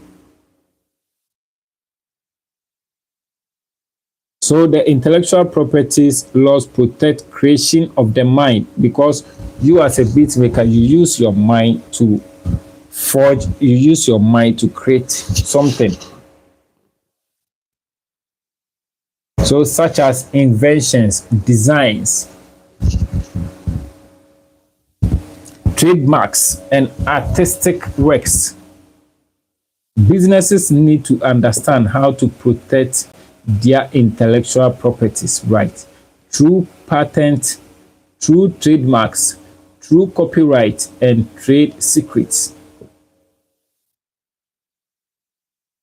So the intellectual properties laws protect creation of the mind, because you as a beat maker, you use your mind to forge, you use your mind to create something. So such as inventions, designs, trademarks, and artistic works. Businesses need to understand how to protect their intellectual properties right through patent, through trademarks, through copyright, and trade secrets.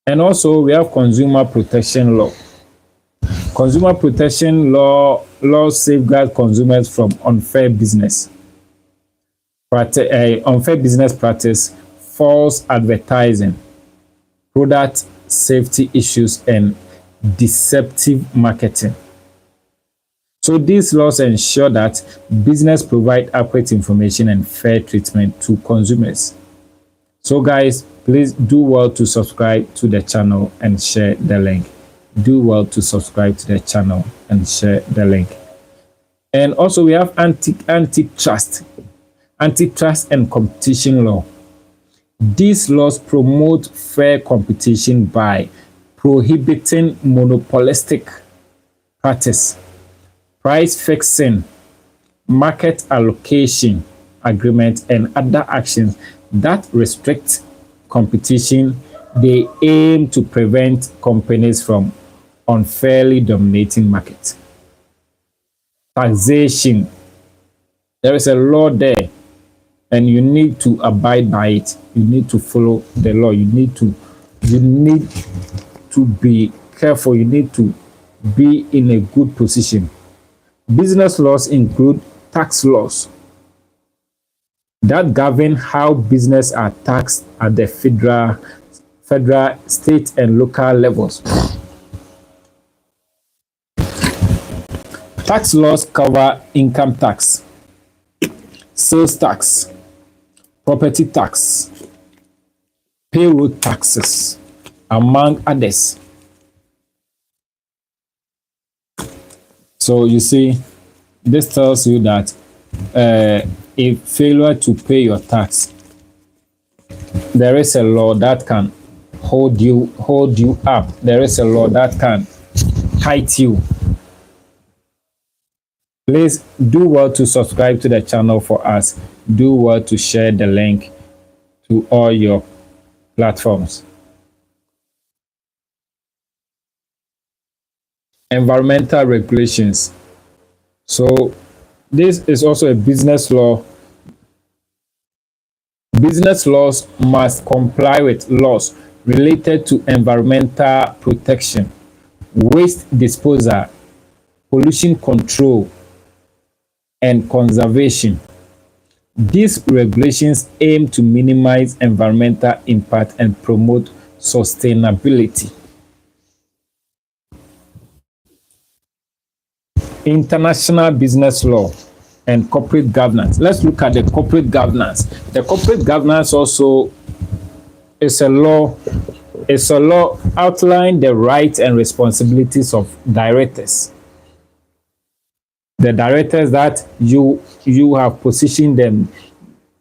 And also we have consumer protection law. Consumer protection law safeguards consumers from unfair business practice, false advertising, product safety issues, and deceptive marketing. So these laws ensure that business provide accurate information and fair treatment to consumers. So guys, please do well to subscribe to the channel and share the link. Do well to subscribe to the channel and share the link. And also we have antitrust and competition law. These laws promote fair competition by prohibiting monopolistic practice, price fixing, market allocation agreements, and other actions that restrict competition. They aim to prevent companies from unfairly dominating markets. Taxation. There is a law there, and you need to abide by it. You need to follow the law. You need to be careful. You need to be in a good position. Business laws include tax laws that govern how business are taxed at the federal, state, and local levels. Tax laws cover income tax, sales tax, property tax, payroll taxes, among others. So you see, this tells you that if failure to pay your tax, there is a law that can hold you up. There is a law that can fight you. Please do well to subscribe to the channel for us. Do well to share the link to all your platforms. environmental regulations. So this is also a business law. Business laws must comply with laws related to environmental protection, waste disposal, pollution control, and conservation. These regulations aim to minimize environmental impact and promote sustainability. International business law and corporate governance. Let's look at the corporate governance. The corporate governance also is a law. It's a law outlining the rights and responsibilities of directors. The directors that you have positioned them,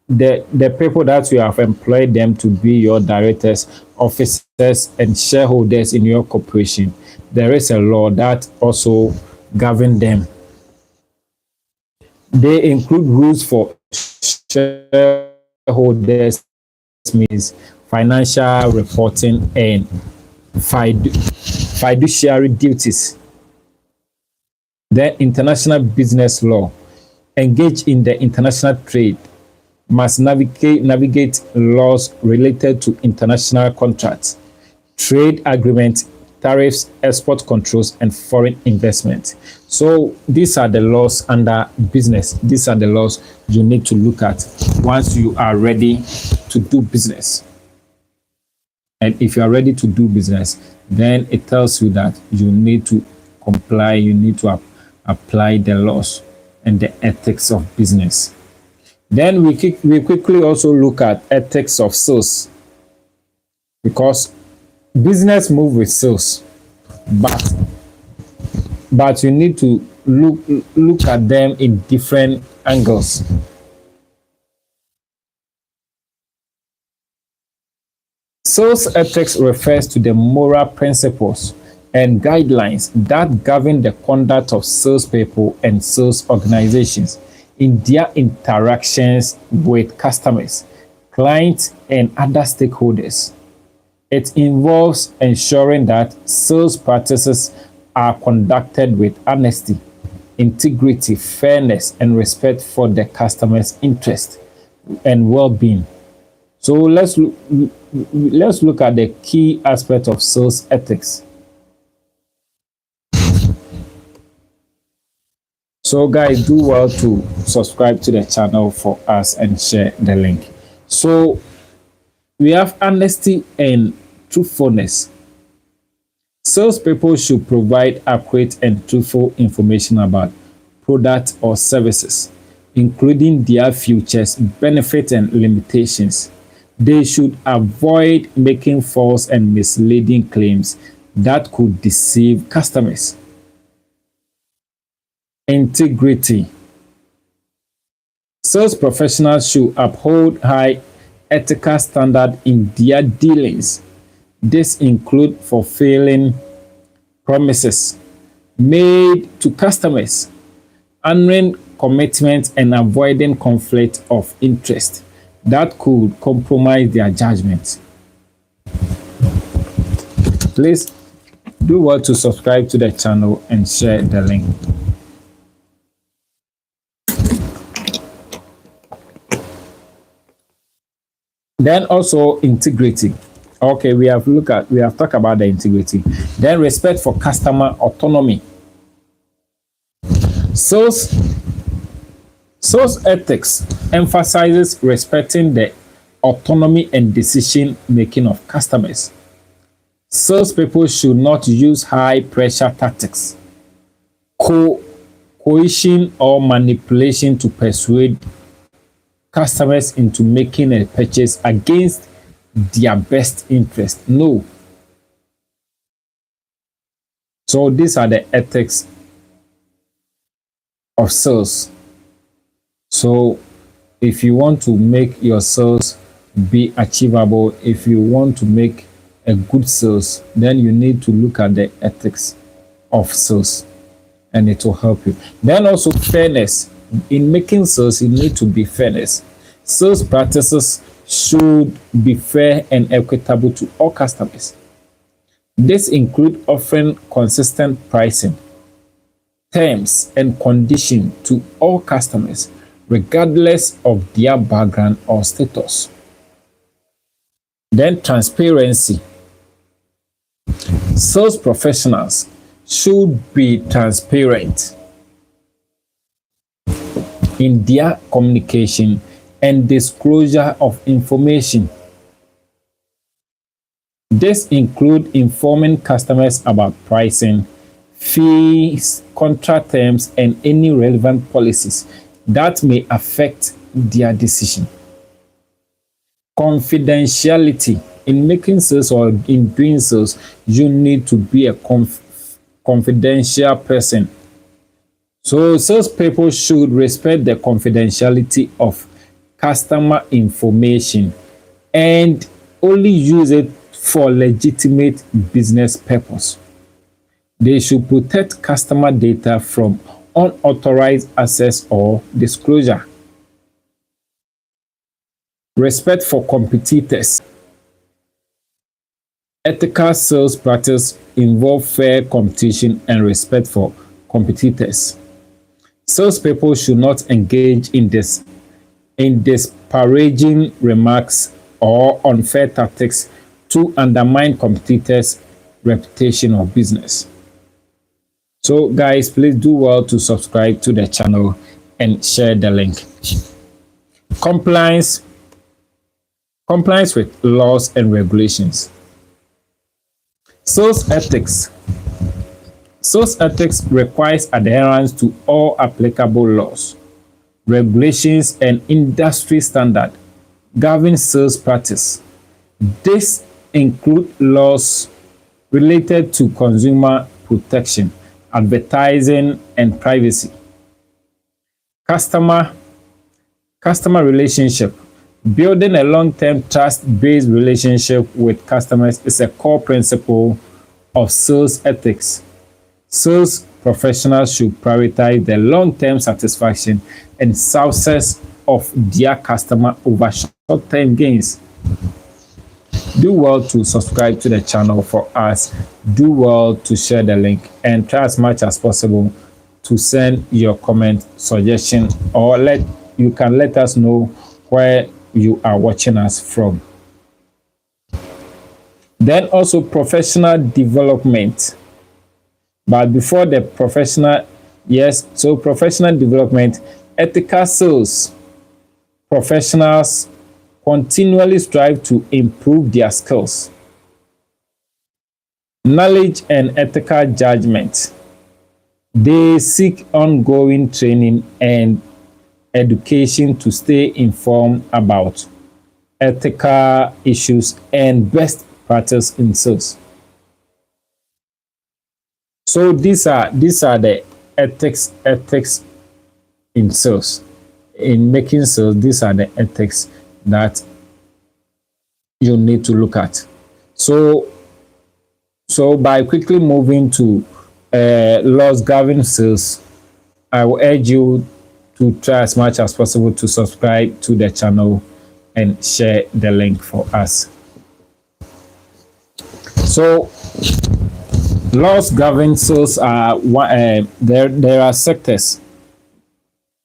the people that you have employed them to be your directors, officers, and shareholders in your corporation. There is a law that also governs them. They include rules for shareholders, means financial reporting and fiduciary duties. The international business law engage in the international trade must navigate laws related to international contracts, trade agreements, tariffs, export controls, and foreign investment. So these are the laws under business. These are the laws you need to look at once you are ready to do business. And if you are ready to do business, then it tells you that you need to comply, you need to apply the laws and the ethics of business. Then we quickly also look at ethics of sales, because business move with sales, but you need to look at them in different angles. Sales ethics refers to the moral principles and guidelines that govern the conduct of salespeople and sales organizations in their interactions with customers, clients, and other stakeholders. It involves ensuring that sales practices are conducted with honesty, integrity, fairness, and respect for the customer's interest and well-being. So let's look at the key aspect of sales ethics. So guys, do well to subscribe to the channel for us and share the link. So we have honesty and truthfulness. Salespeople should provide accurate and truthful information about products or services, including their features, benefits, and limitations. They should avoid making false and misleading claims that could deceive customers. Integrity. Sales professionals should uphold high ethical standards in their dealings. This includes fulfilling promises made to customers, honoring commitments, and avoiding conflict of interest that could compromise their judgment. Please do well to subscribe to the channel and share the link. Then also integrity. Okay, we have talked about the integrity. Then respect for customer autonomy. Sales ethics emphasizes respecting the autonomy and decision making of customers. Salespeople should not use high pressure tactics, coercion, or manipulation to persuade customers into making a purchase against their best interest. No. So these are the ethics of sales. So if you want to make your sales be achievable, if you want to make a good sales, then you need to look at the ethics of sales, and it will help you. Then also fairness. In making sales, you need to be fairness. Sales practices should be fair and equitable to all customers. This includes offering consistent pricing, terms and conditions to all customers, regardless of their background or status. Then transparency. Sales professionals should be transparent in their communication and disclosure of information. This includes informing customers about pricing, fees, contract terms, and any relevant policies that may affect their decision. Confidentiality. In making sales or in doing sales, you need to be a confidential person. So salespeople should respect the confidentiality of customer information and only use it for legitimate business purpose. They should protect customer data from unauthorized access or disclosure. Respect for competitors. Ethical sales practice involve fair competition and respect for competitors. Salespeople should not engage in disparaging remarks or unfair tactics to undermine competitors' reputation or business. So guys, please do well to subscribe to the channel and share the link. Compliance with laws and regulations. Sales ethics. Sales ethics requires adherence to all applicable laws, regulations, and industry standards governing sales practice. This include laws related to consumer protection, advertising, and privacy. Customer relationship. Building a long-term trust-based relationship with customers is a core principle of sales ethics. Sales professionals should prioritize the long-term satisfaction and success of their customer over short-term gains. Do well to subscribe to the channel for us. Do well to share the link and try as much as possible to send your comment, suggestion, or you can let us know where you are watching us from. Then also professional development. But before the professional development, ethical sales professionals continually strive to improve their skills, knowledge, and ethical judgment. They seek ongoing training and education to stay informed about ethical issues and best practice in sales. So these are the ethics in sales. In making sales, these are the ethics that you need to look at. So by quickly moving to laws governing sales, I will urge you to try as much as possible to subscribe to the channel and share the link for us. So laws governing sales are there are sectors.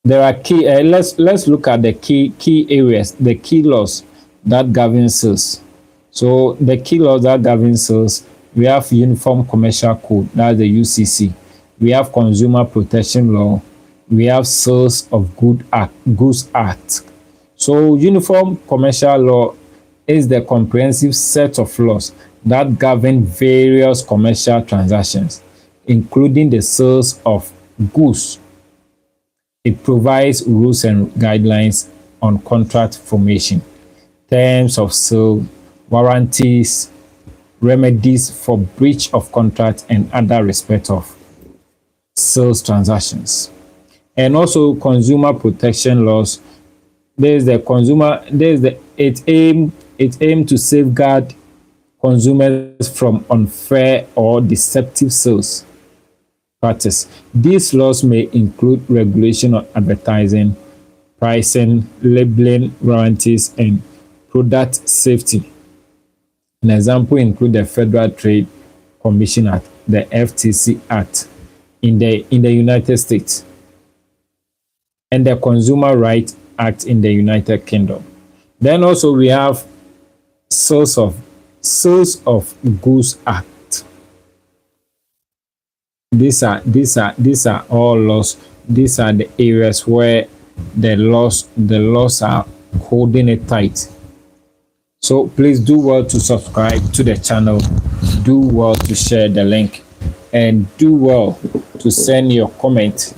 There are key. Let's look at the key areas, the key laws that govern sales. So the key laws that govern sales, we have Uniform Commercial Code, that's the UCC. We have Consumer Protection Law. We have Sales of Goods Act. So Uniform Commercial Law is the comprehensive set of laws that govern various commercial transactions, including the sales of goods. It provides rules and guidelines on contract formation, terms of sale, warranties, remedies for breach of contract, and other respect of sales transactions. And also consumer protection laws. It aims to safeguard consumers from unfair or deceptive sales practice. These laws may include regulation on advertising, pricing, labeling, warranties, and product safety. An example include the Federal Trade Commission Act, the FTC Act, in the United States and the Consumer Rights Act in the United Kingdom. Then also we have Sales of Goods Act. These are all laws. These are the areas where the laws are holding it tight. So please do well to subscribe to the channel, do well to share the link, and do well to send your comment.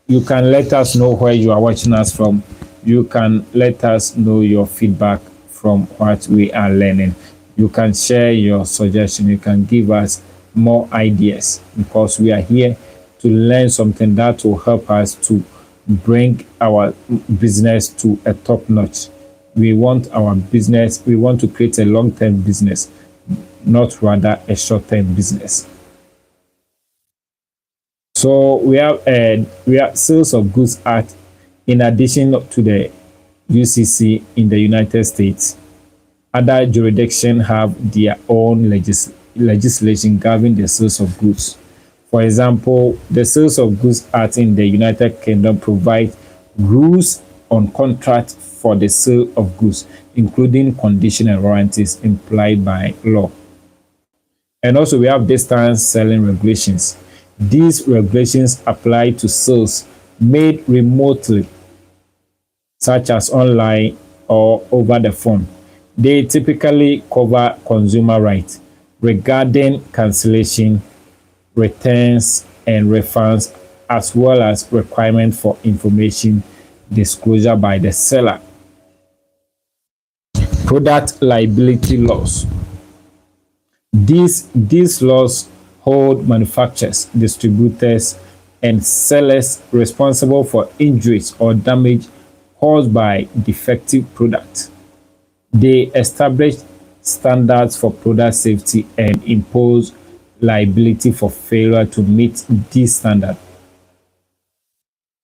You can let us know where you are watching us from. You can let us know your feedback from what we are learning. You can share your suggestion. You can give us more ideas, because we are here to learn something that will help us to bring our business to a top notch. We want to create a long-term business, not rather a short-term business. So we have Sales of Goods Act. In addition to the UCC in the United States, other jurisdictions have their own legislation governing the sales of goods. For example, the Sales of Goods Act in the United Kingdom provides rules on contract for the sale of goods, including conditions and warranties implied by law. And also we have distance selling regulations. These regulations apply to sales made remotely, such as online or over the phone. They typically cover consumer rights regarding cancellation, returns, and refunds, as well as requirement for information disclosure by the seller. Product liability laws. These laws hold manufacturers, distributors, and sellers responsible for injuries or damage caused by defective products. They establish standards for product safety and impose liability for failure to meet these standards.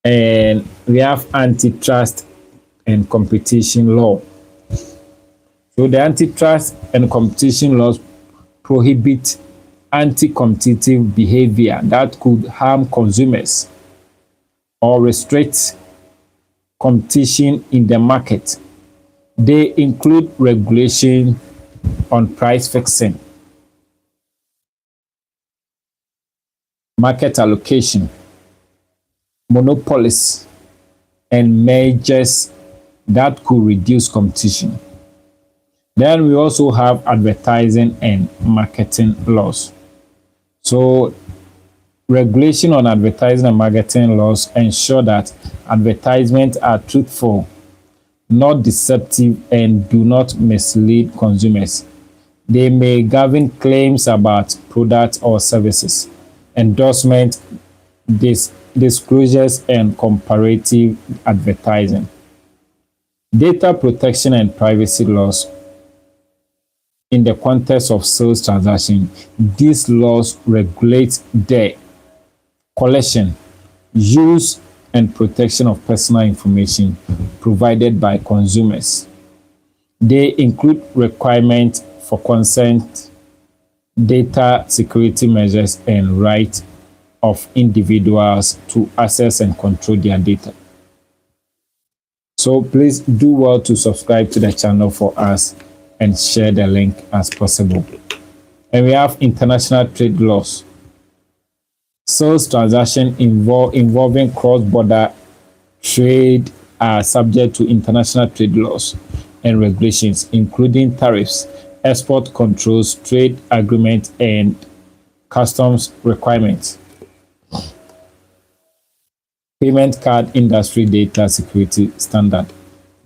And we have antitrust and competition law. So the antitrust and competition laws prohibit anti-competitive behavior that could harm consumers or restrict competition in the market. They include regulation on price fixing, market allocation, monopolies, and mergers that could reduce competition. Then we also have advertising and marketing laws. So regulation on advertising and marketing laws ensure that advertisements are truthful, not deceptive, and do not mislead consumers. They may govern claims about products or services, endorsement, disclosures, and comparative advertising. Data protection and privacy laws. In the context of sales transactions, these laws regulate the collection, use, and protection of personal information provided by consumers. They include requirements for consent, data security measures, and right of individuals to access and control their data. So please do well to subscribe to the channel for us and share the link as possible. And we have international trade laws. Sales transactions involving cross-border trade are subject to international trade laws and regulations, including tariffs, export controls, trade agreements, and customs requirements. Payment Card Industry Data Security Standard,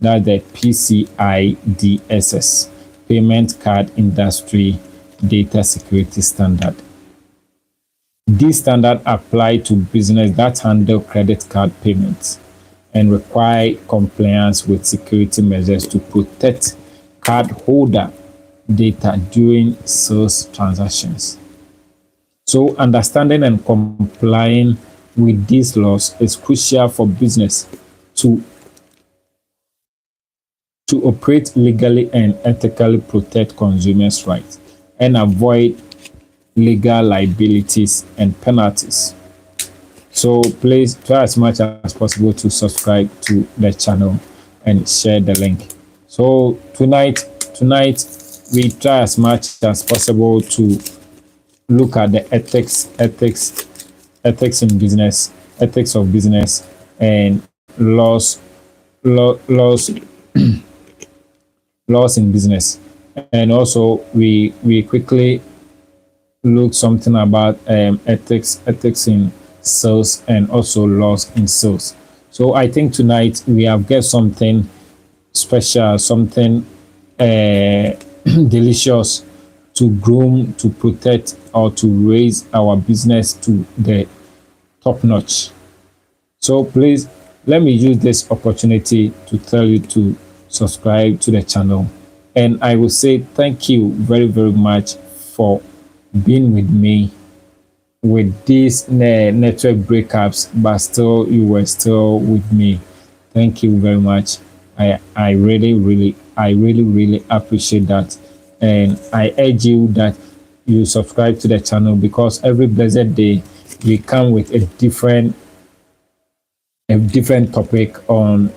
that's the PCI-DSS, Payment Card Industry Data Security Standard. These standards apply to businesses that handle credit card payments and require compliance with security measures to protect cardholder data during sales transactions. So understanding and complying with these laws is crucial for business to operate legally and ethically, protect consumers' rights, and avoid legal liabilities and penalties. So please try as much as possible to subscribe to the channel and share the link. So tonight we try as much as possible to look at the ethics in business, ethics of business, and laws laws in business. And also we quickly look something about ethics in sales and also laws in sales. So I think tonight we have got something special, something delicious to groom, to protect, or to raise our business to the top notch. So please let me use this opportunity to tell you to subscribe to the channel. And I will say thank you very, very much for being with me with these network breakups, but still you were still with me. Thank you very much. I really appreciate that. And I urge you that you subscribe to the channel, because every blessed day we come with a different topic on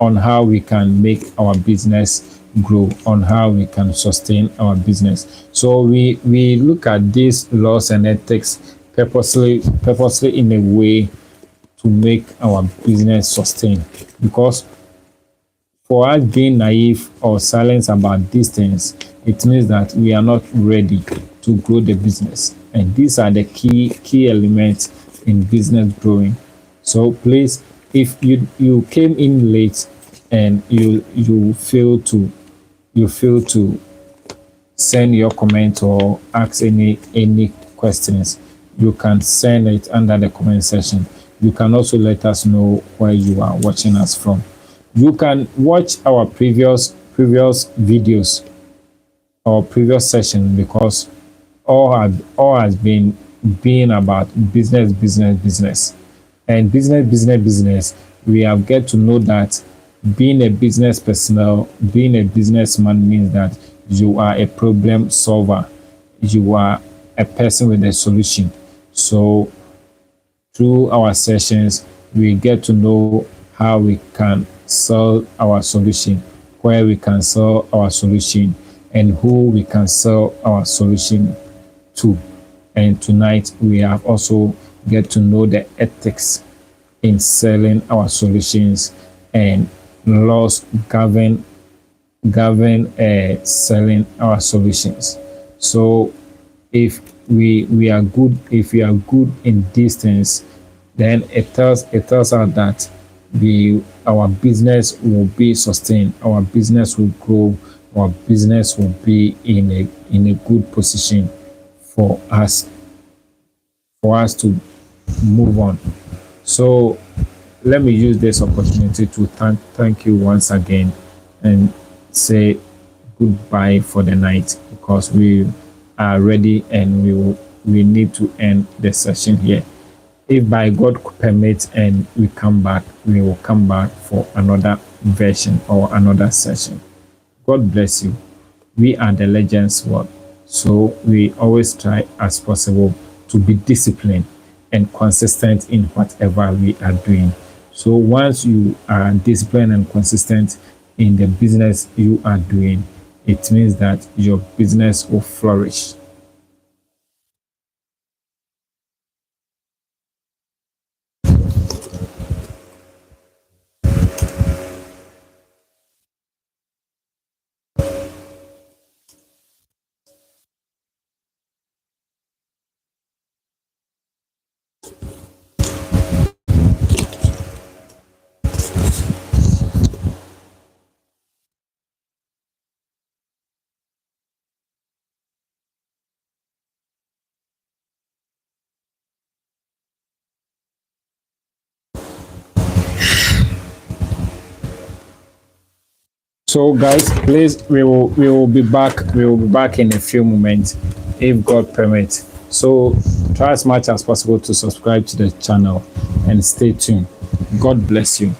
how we can make our business grow, on how we can sustain our business. So we look at these laws and ethics purposely in a way to make our business sustain. Because for us being naive or silent about these things, it means that we are not ready to grow the business. And these are the key elements in business growing. So please, if you came in late and you fail to send your comment or ask any questions, you can send it under the comment section. You can also let us know where you are watching us from. You can watch our previous videos or previous session, because all has been about business, and business. We have get to know that being a business personnel, being a businessman means that you are a problem solver. You are a person with a solution. So through our sessions, we get to know how we can sell our solution, where we can sell our solution, and who we can sell our solution to. And tonight we have also get to know the ethics in selling our solutions and laws govern selling our solutions. So if we are good, in these things, then it tells us that our business will be sustained, our business will grow, our business will be in a good position for us to move on. So let me use this opportunity to thank you once again and say goodbye for the night, because we are ready and we need to end the session here. If by God permits and we come back, we will come back for another version or another session. God bless you. We are the Legends World, so we always try as possible to be disciplined and consistent in whatever we are doing. So once you are disciplined and consistent in the business you are doing, it means that your business will flourish. So guys, please, we will be back. We will be back in a few moments, if God permits. So try as much as possible to subscribe to the channel and stay tuned. God bless you.